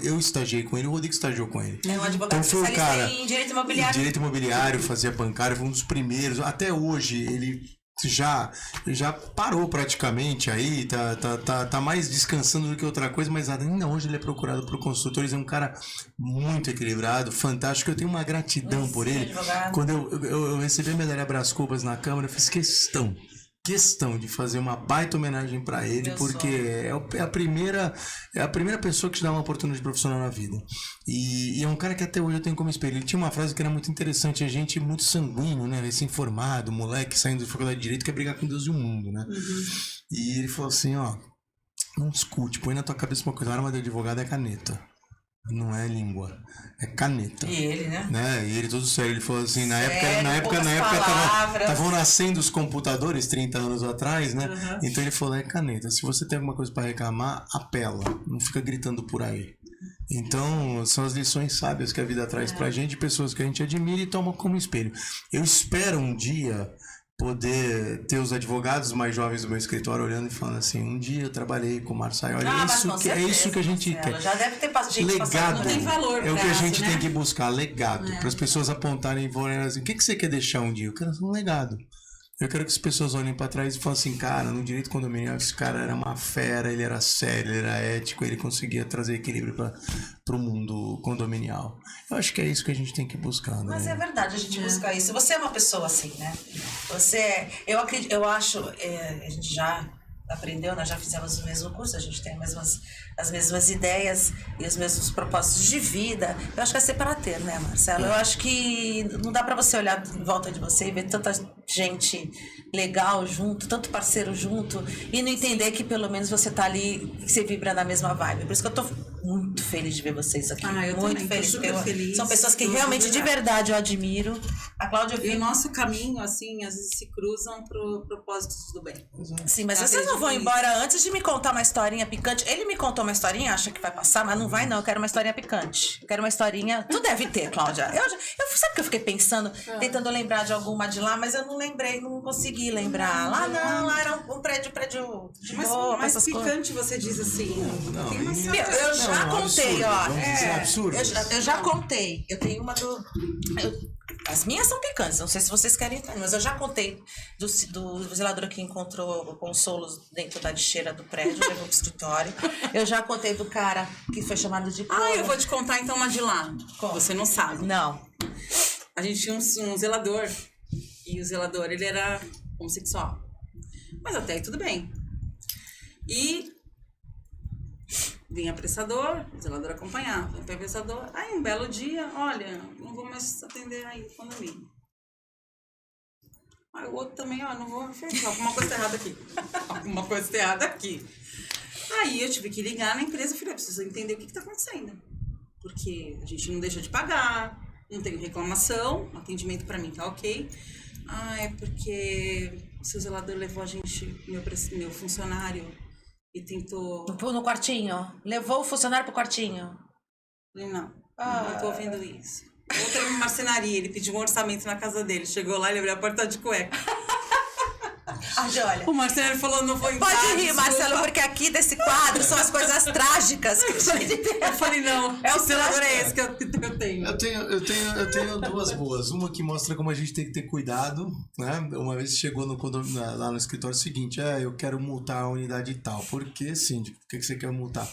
Eu estagiei com ele, o Rodrigo estagiou com ele. É um advogado Então foi o especialista cara em direito imobiliário. Direito imobiliário, fazia bancário, foi um dos primeiros. Até hoje ele já parou praticamente aí, tá mais descansando do que outra coisa, mas ainda hoje ele é procurado por construtores, é um cara muito equilibrado, fantástico. Eu tenho uma gratidão por ele. Advogado. Quando eu recebi a medalha Brás Cubas na Câmara, eu fiz questão de fazer uma baita homenagem para ele, porque é a primeira pessoa que te dá uma oportunidade profissional na vida. E é um cara que até hoje eu tenho como espelho. Ele tinha uma frase que era muito interessante: a gente muito sanguíneo, né, recém-formado, moleque saindo da faculdade de Direito, quer brigar com Deus e o mundo, né? E ele falou assim, ó, não discute, põe na tua cabeça uma coisa, a arma do advogado é caneta. Não é língua, é caneta. E ele, né? E ele todo sério, ele falou assim, na Sério, época poucas palavras. estavam nascendo os computadores 30 anos atrás, né? Então ele falou, é caneta. Se você tem alguma coisa para reclamar, apela, não fica gritando por aí. Então, são as lições sábias que a vida traz pra gente, pessoas que a gente admira e toma como espelho. Eu espero um dia poder ter os advogados mais jovens do meu escritório olhando e falando assim, um dia eu trabalhei com o Marçal, olha, é isso que a gente quer. Já deve ter gente Legado, não tem valor é o que a prazo, gente né? tem que buscar, legado, para as pessoas apontarem e falarem assim, o que você quer deixar um dia? Eu quero um legado. Eu quero que as pessoas olhem para trás e falem assim, cara, no direito condominial esse cara era uma fera, ele era sério, ele era ético, ele conseguia trazer equilíbrio para o mundo condominial. Eu acho que é isso que a gente tem que buscar, né? Mas é verdade a gente buscar isso. Você é uma pessoa assim, né? Eu acredito, eu acho, a gente já aprendeu, nós já fizemos o mesmo curso, a gente tem as mesmas ideias e os mesmos propósitos de vida. Eu acho que é ser para ter, né, Marcelo? Eu acho que não dá para você olhar em volta de você e ver tanta gente legal junto, tanto parceiro junto, e não entender que pelo menos você tá ali, que você vibra na mesma vibe. Por isso que eu tô muito feliz de ver vocês aqui. Eu muito também, feliz. tô super feliz. São pessoas que realmente, de verdade, eu admiro. A Cláudia E o nosso caminho, assim, às vezes se cruzam pro propósitos do bem. Sim, mas vocês não vão embora antes de me contar uma historinha picante. Ele me contou uma historinha, acha que vai passar, mas não vai não. Eu quero uma historinha picante. Eu quero uma historinha... Tu deve ter, Cláudia. Sabe que eu fiquei pensando, tentando lembrar de alguma de lá, mas eu não lembrei, não consegui lembrar. Lá era um prédio de boa, Mas essas picante você diz assim. Tem uma Eu já contei, absurdo, ó. vamos dizer absurdo. Eu já contei. Eu tenho uma as minhas são picantes, não sei se vocês querem entrar, mas eu já contei do zelador que encontrou consolos dentro da lixeira do prédio, levou pro escritório. Eu já contei do cara que foi chamado de corno. eu vou te contar então uma de lá. Você não sabe. Não. A gente tinha um zelador. E o zelador, ele era homossexual. Mas até aí tudo bem. E vinha apressador, o zelador acompanhava. Vinha apressador. Aí um belo dia, olha, não vou mais atender aí no condomínio. Aí o outro também, não vou fechar. Alguma coisa tá errada aqui. Alguma coisa tá errada aqui. Aí eu tive que ligar na empresa e falei, preciso entender o que tá acontecendo. Porque a gente não deixa de pagar, não tem reclamação, o atendimento pra mim tá ok. É porque o seu zelador levou a gente, meu funcionário, e tentou... No quartinho? Levou o funcionário pro quartinho? Falei, não tô ouvindo isso. Outra marcenaria, ele pediu um orçamento na casa dele, chegou lá, ele abriu a porta de cueca. Olha. O Marcelo falou, não vou entrar. Pode rir, desculpa. Marcelo, porque aqui desse quadro são as coisas trágicas que a gente tem. Eu falei, não, É o zelador trágico. é esse que eu tenho. Eu tenho duas boas. Uma que mostra como a gente tem que ter cuidado, né? Uma vez chegou no condomínio, lá no escritório, o seguinte, eu quero multar a unidade tal. Por que, síndico? Por que você quer multar?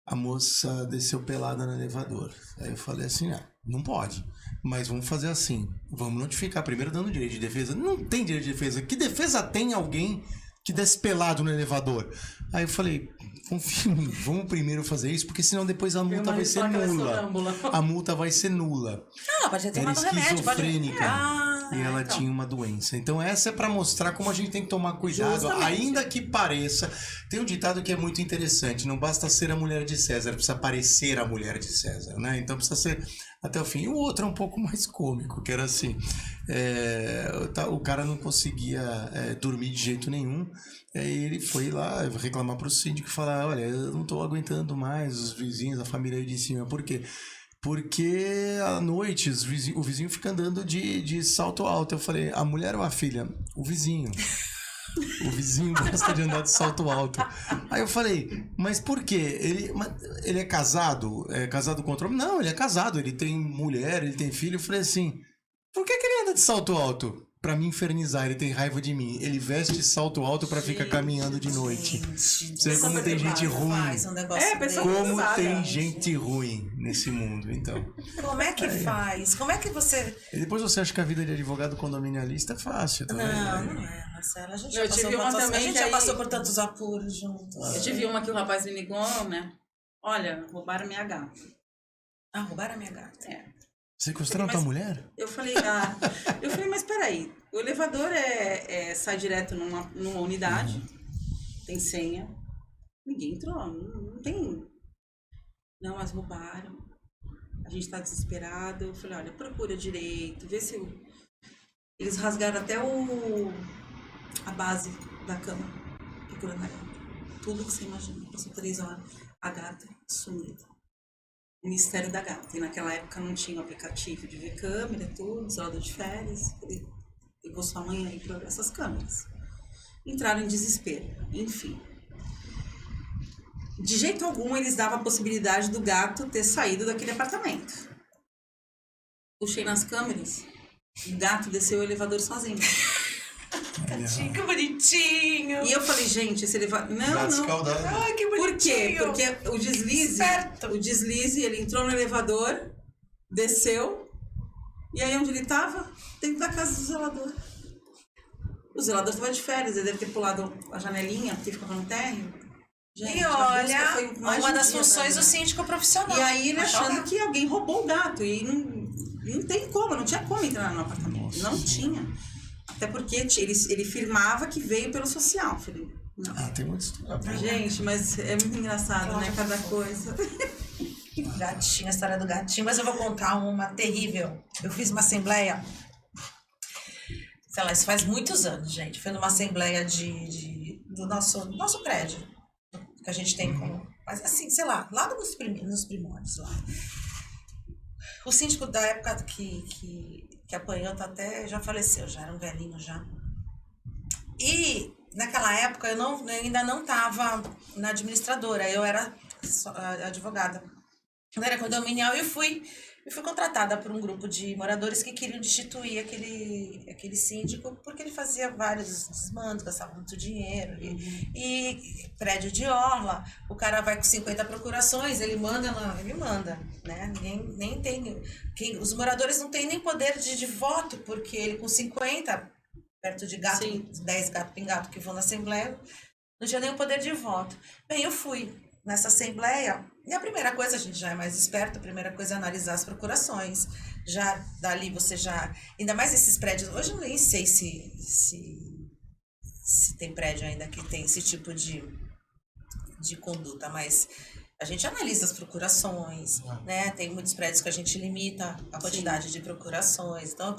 A moça desceu pelada no elevador. Aí eu falei assim, não pode. Mas vamos fazer assim, vamos notificar primeiro dando direito de defesa. Não tem direito de defesa. Que defesa tem alguém que desce pelado no elevador? Aí eu falei, confia em mim, vamos primeiro fazer isso, porque senão depois a multa vai ser nula. A multa vai ser nula. Não, pode ter Era tomado remédio. esquizofrênica. E ela tinha uma doença. Então essa é para mostrar como a gente tem que tomar cuidado. Justamente. Ainda que pareça. Tem um ditado que é muito interessante. Não basta ser a mulher de César, precisa parecer a mulher de César, né? Então precisa ser até o fim. E o outro é um pouco mais cômico, que era assim. O cara não conseguia dormir de jeito nenhum. Aí ele foi lá reclamar pro síndico e falar, olha, eu não tô aguentando mais os vizinhos, a família aí de cima. Por quê? Porque à noite o vizinho fica andando de salto alto. Eu falei, a mulher ou a filha? O vizinho. O vizinho gosta de andar de salto alto. Aí eu falei, mas por quê? Ele é casado? É casado com outro homem? Não, ele é casado. Ele tem mulher, ele tem filho. Eu falei assim, por que ele anda de salto alto? Pra me infernizar, ele tem raiva de mim. Ele veste salto alto pra ficar caminhando de noite. Você vê como tem gente ruim. Como tem gente ruim nesse mundo, então. Como é que faz? Como é que você... E depois você acha que a vida de advogado condominialista é fácil também. Não é, Marcela. A gente Eu tive uma também a gente que já aí- passou por tantos apuros juntos. Eu tive uma que o rapaz me ligou, né? Olha, roubaram minha gata. Roubaram a minha gata. Sequestraram tua mulher? Eu falei, mas peraí, o elevador sai direto numa unidade, tem senha, ninguém entrou, não tem. Não, mas roubaram, a gente tá desesperado. Eu falei, olha, procura direito, vê se... Eles rasgaram até a base da cama, procurando a gata. Tudo que você imagina, passou 3 horas, a gata sumida. Mistério da gata. E naquela época não tinha o aplicativo de ver câmera, tudo, zelador de férias. Falei, eu vou sua mãe aí pra ver essas câmeras. Entraram em desespero, enfim. De jeito algum, eles davam a possibilidade do gato ter saído daquele apartamento. Puxei nas câmeras, o gato desceu o elevador sozinho. Que bonitinho. E eu falei, gente, esse elevador... Gato Não. escaldado. Ai, que Por quê? bonitinho. Porque o deslize, ele entrou no elevador, desceu, e aí onde ele estava? Dentro da casa do zelador. O zelador estava de férias, ele deve ter pulado a janelinha, porque ficava no térreo. Gente, E a busca olha, foi mais de uma um das dia funções pra do síndico profissional. E aí ele Achar o achando gato. que alguém roubou o gato. E não tem como, não tinha como entrar no apartamento. Não tinha. Até porque ele firmava que veio pelo social, Felipe. Não. Tem muita história. Gente, mas é muito engraçado, né? Cada coisa. Gatinho, a história do gatinho. Mas eu vou contar uma terrível. Eu fiz uma assembleia, sei lá, isso faz muitos anos, gente. Foi numa assembleia do nosso prédio, que a gente tem como... Mas assim, sei lá, lá nos primórdios lá. O síndico da época que apanhou até já faleceu, já era um velhinho já. E naquela época eu ainda não estava na administradora, eu era advogada. Eu era condominial e fui contratada por um grupo de moradores que queriam destituir aquele síndico porque ele fazia vários desmandos, gastava muito dinheiro. E prédio de orla, o cara vai com 50 procurações, ele manda, né? Nem tem... os moradores não têm nem poder de voto, porque ele com 50, perto de gato, Sim. 10 gato pingato que vão na assembleia, não tinha nem o poder de voto. Bem, eu fui nessa assembleia, e a primeira coisa, a gente já é mais esperto, a primeira coisa é analisar as procurações. Já dali você já... Ainda mais esses prédios... Hoje eu nem sei se tem prédio ainda que tem esse tipo de conduta, mas a gente analisa as procurações, né? Tem muitos prédios que a gente limita a quantidade de procurações. Então a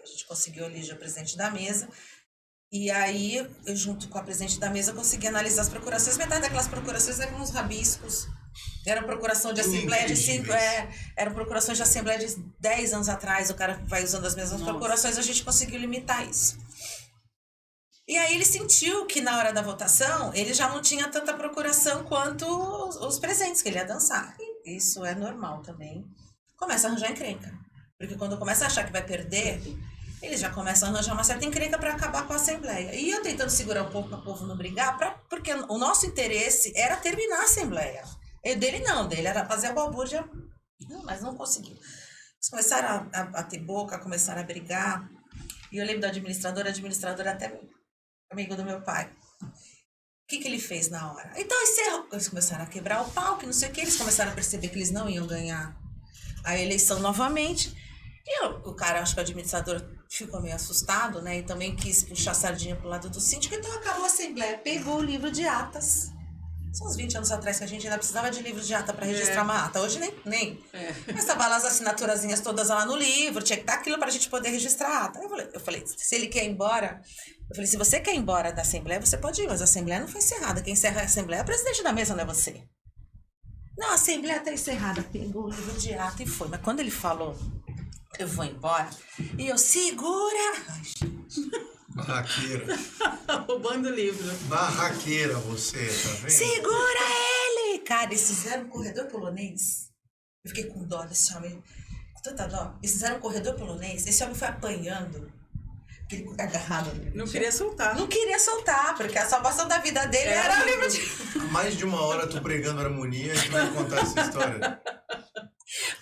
gente conseguiu eleger o presidente da mesa. E aí, eu junto com a presidente da mesa, consegui analisar as procurações. Metade daquelas procurações eram uns rabiscos. Era procuração de assembleia de 5... eram procurações de assembleia de 10 anos atrás. O cara vai usando as mesmas procurações, a gente conseguiu limitar isso. E aí ele sentiu que na hora da votação, ele já não tinha tanta procuração quanto os presentes, que ele ia dançar. E isso é normal também. Começa a arranjar encrenca. Porque quando começa a achar que vai perder... Eles já começam a arranjar uma certa encrenca para acabar com a Assembleia. E eu tentando segurar um pouco para o povo não brigar, porque o nosso interesse era terminar a Assembleia. Dele era fazer a balbúrdia, mas não conseguiu. Eles começaram a ter boca, começaram a brigar. E eu lembro da administradora até amigo do meu pai. O que ele fez na hora? Então, eles começaram a quebrar o pau, que não sei o que, eles começaram a perceber que eles não iam ganhar a eleição novamente. E o cara, acho que o administrador ficou meio assustado, né? E também quis puxar a sardinha pro lado do síndico. Então acabou a assembleia, pegou o livro de atas. São uns 20 anos atrás que a gente ainda precisava de livro de ata para registrar uma ata. Hoje nem. Mas tava lá as assinaturazinhas todas lá no livro, tinha que estar aquilo pra gente poder registrar a ata. Eu falei, se ele quer ir embora... Eu falei, se você quer ir embora da assembleia, você pode ir, mas a assembleia não foi encerrada. Quem encerra a assembleia é o presidente da mesa, não é você. Não, a assembleia tá encerrada. Pegou o livro de ata e foi. Mas quando ele falou... Eu vou embora. E eu, segura! Ai, gente. Barraqueira. Roubando o livro. Barraqueira você, tá vendo? Segura ele! Cara, eles fizeram um corredor polonês. Eu fiquei com dó desse homem. Com tanta dó. Eles fizeram um corredor polonês. Esse homem foi apanhando. Porque ele ficou agarrado. Não queria soltar. Não queria soltar, porque a salvação da vida dele era o livro de... Mais de uma hora tu pregando harmonia e tu vai contar essa história.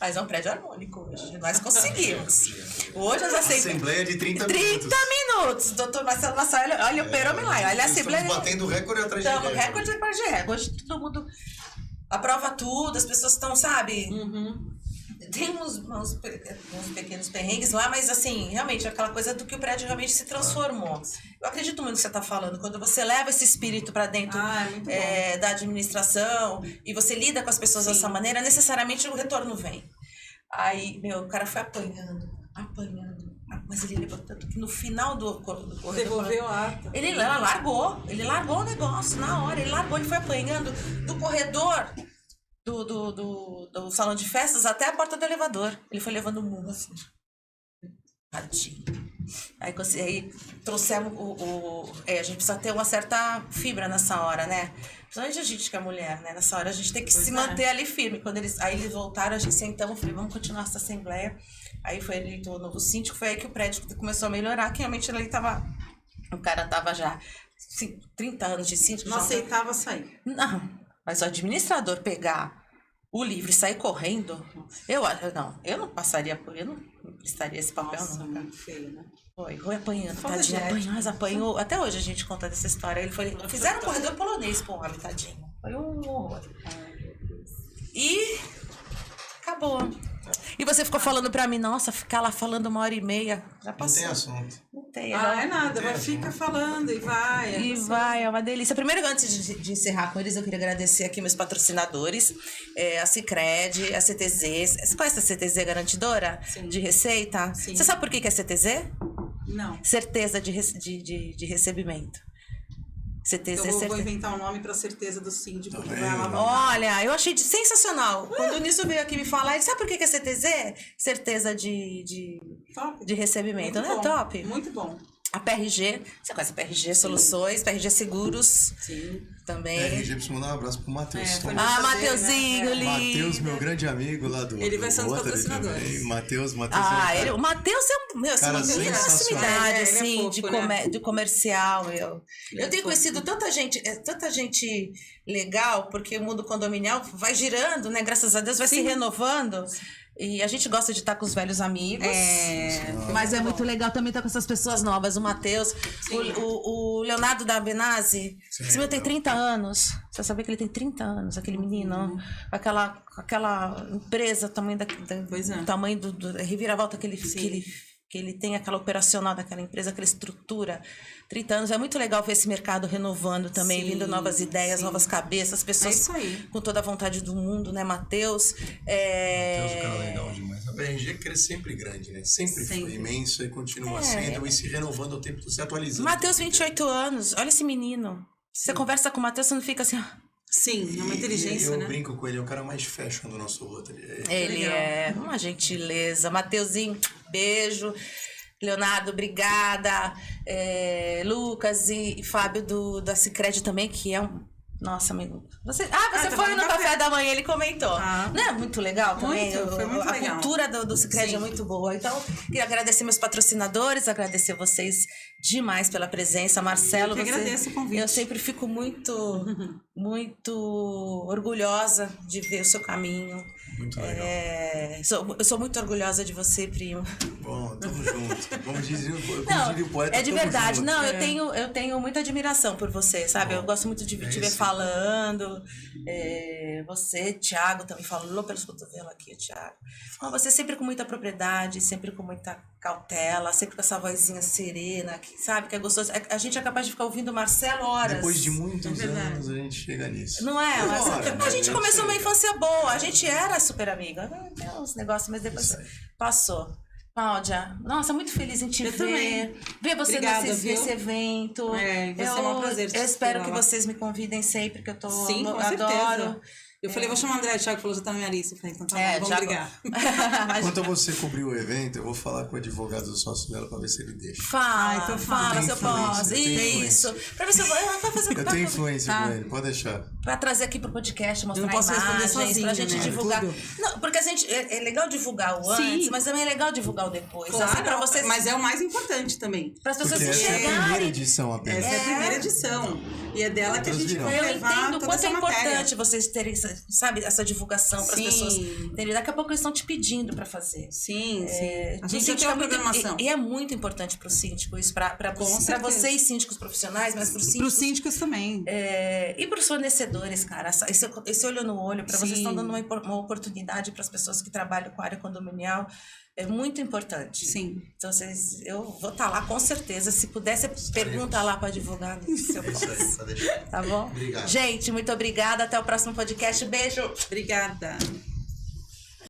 Mas é um prédio harmônico hoje. Nós conseguimos. Hoje as Assembleia de 30 minutos. 30 minutos. Doutor Marcelo Massai, olha o perômetro lá. Olha a Assembleia. Estamos batendo recorde atrás de Estamos recorde. recorde atrás de recorde. Hoje todo mundo aprova tudo, as pessoas estão, sabe? Tem uns pequenos perrengues lá, mas assim, realmente, aquela coisa do que o prédio realmente se transformou. Eu acredito muito no que você está falando. Quando você leva esse espírito para dentro da administração e você lida com as pessoas dessa maneira, necessariamente o retorno vem. Aí, o cara foi apanhando. Mas ele levou tanto que no final do corredor... Devolveu a ata. Ele largou o negócio na hora. Ele foi apanhando do corredor do salão de festas até a porta do elevador. Ele foi levando o mundo assim. Tadinho. Aí trouxemos a gente precisa ter uma certa fibra nessa hora, né? Principalmente a gente que é mulher, né? Nessa hora a gente tem que se manter ali firme. Aí eles voltaram, a gente sentamos, falei, vamos continuar essa assembleia. Aí foi eleito o novo síndico, foi aí que o prédio começou a melhorar, que realmente ele tava... O cara tava já 30 anos de síndico. Não aceitava sair. Não, mas o administrador pegar o livro e sair correndo, eu não passaria por ele. estaria esse papel Nossa, nunca. muito feio, né? Foi apanhando, Falta tadinho, de apanhou, ética. mas apanhou. Até hoje a gente conta dessa história. Ele foi, fizeram um corredor polonês com o homem, tadinho. Foi um horror. E acabou. E você ficou falando pra mim, nossa, ficar lá falando 1h30, já Não passou. tem assunto. Não tem, Ah, é nada, vai fica falando e vai. E vai, é uma delícia. Primeiro, antes de encerrar com eles, eu queria agradecer aqui meus patrocinadores, a Sicredi, a CTZ. Você conhece a CTZ Garantidora? Sim. De receita? Sim. Você sabe por que é CTZ? Não. Certeza de recebimento. CTZ Eu vou certeza. inventar um nome pra certeza do síndico. Tá que vendo? vai lá. Olha, eu achei sensacional. Quando o Nisso veio aqui me falar, ele sabe por que é CTZ? Certeza de Top. recebimento, Muito né? bom, Top. Muito bom. A PRG, você conhece a PRG Soluções, PRG Seguros Sim. também. RG, preciso mandar um abraço pro Matheus. É, foi Ah, fazer, Mateuzinho, né? lindo. Matheus, meu grande amigo lá do. Ele vai do ser um dos Rotary patrocinadores. também. Matheus. Ah, é um o Matheus é meu, Cara, assim, uma sensacional. proximidade, Ele é assim, fofo, né? de comercial. Eu Ele é tenho fofo. conhecido tanta gente legal, porque o mundo condominial vai girando, né? Graças a Deus vai se Sim. renovando. E a gente gosta de estar com os velhos amigos. Mas é muito legal também estar com essas pessoas novas. O Matheus, o Leonardo da Benazzi. Esse meu tem 30 anos. Você sabia que ele tem 30 anos, aquele menino? Aquela empresa, tamanho Pois é. tamanho do reviravolta que ele tem, aquela operacional daquela empresa, aquela estrutura. 30 anos. É muito legal ver esse mercado renovando também, Sim, vindo novas ideias, sim. novas cabeças, pessoas É isso aí. com toda a vontade do mundo, né, Matheus? Matheus, um cara legal demais. A PRG cresce sempre grande, né? Sempre foi Sempre. imenso e continua É. sendo e se renovando ao tempo, se atualizando. Matheus, 28 anos. Olha esse menino. Você conversa com o Matheus, você não fica assim... ó. Sim, é uma inteligência, eu né? brinco com ele, é o cara mais fashion do nosso Rotary. Ele legal. é uma gentileza. Mateuzinho, beijo. Leonardo, obrigada. Lucas e Fábio da Sicredi também, que é um... Nossa, amigo. Você tá foi no no café café da manhã, ele comentou. Ah. Não é muito legal também? Muito, foi muito a legal. cultura do Sicredi Sim. é muito boa. Então, queria agradecer meus patrocinadores, agradecer vocês demais pela presença. Marcelo, Eu que agradeço o convite. eu sempre fico muito, muito orgulhosa de ver o seu caminho. Muito legal. Eu sou muito orgulhosa de você, primo. Bom, tamo junto. Como diria Não, o poeta, é de tamo verdade. junto. Não, eu tenho muita admiração por você, sabe? Eu gosto muito de te ver isso. falando. Você, Thiago, também falou pelos cotovelos aqui, Thiago. Então, você sempre com muita propriedade, sempre com muita cautela, sempre com essa vozinha serena, que, sabe? Que é gostoso. A gente é capaz de ficar ouvindo o Marcelo horas. Depois de muitos É verdade. anos, a gente chega nisso. Não é? Mas Agora, a gente né, começou uma chega. infância boa, a gente era super amiga. Tem uns negócios, mas depois Isso aí. passou. Cláudia, nossa, muito feliz em te Eu ver. também. Ver você Obrigada, nesse viu? evento. Vai ser um prazer te Eu espero ver que lá. vocês me convidem sempre, que eu Sim, com adoro. certeza. Eu falei, vou chamar o André, o Thiago falou, já tá na minha lista. Eu falei, então tá bom, vamos Thiago. brigar. Quanto a você cobrir o evento, eu vou falar com o advogado do sócio dela pra ver se ele deixa. Fala, então fala Eu se eu tenho influência, posso. eu tenho Isso. Pra ver se eu vou. Pra fazer Eu tenho influência Tá. com ele, pode deixar. Pra trazer aqui pro podcast, mostrar Eu não posso responder imagens, sozinha, pra gente né? divulgar. Tudo. Não, porque a gente, é legal divulgar o Sim. antes, mas também é legal divulgar o depois. Claro, assim, pra vocês, mas é o mais importante também. para as pessoas Porque essa é a primeira enxergarem. edição apenas. Essa é a primeira edição. E é dela que a gente Outras vai Eu levar entendo o toda quanto essa é matéria. importante vocês terem, sabe, essa divulgação para as Sim. pessoas entenderem. Daqui a pouco eles estão te pedindo para fazer. Sim, sim. A O gente já síndico tem uma é muito- programação. E é muito importante para o síndico isso, para certeza. vocês, síndicos profissionais, mas para os Para síndicos. os síndicos também. E para os fornecedores, cara, esse olho no olho, para vocês Sim. estão dando uma oportunidade para as pessoas que trabalham com a área condominial, é muito importante. Sim. Então, eu vou estar lá com certeza. Se puder, você pergunta lá para advogado se eu É isso posso. aí, tá deixando. Tá bom? Obrigado. Gente, muito obrigada. Até o próximo podcast. Beijo. Obrigada.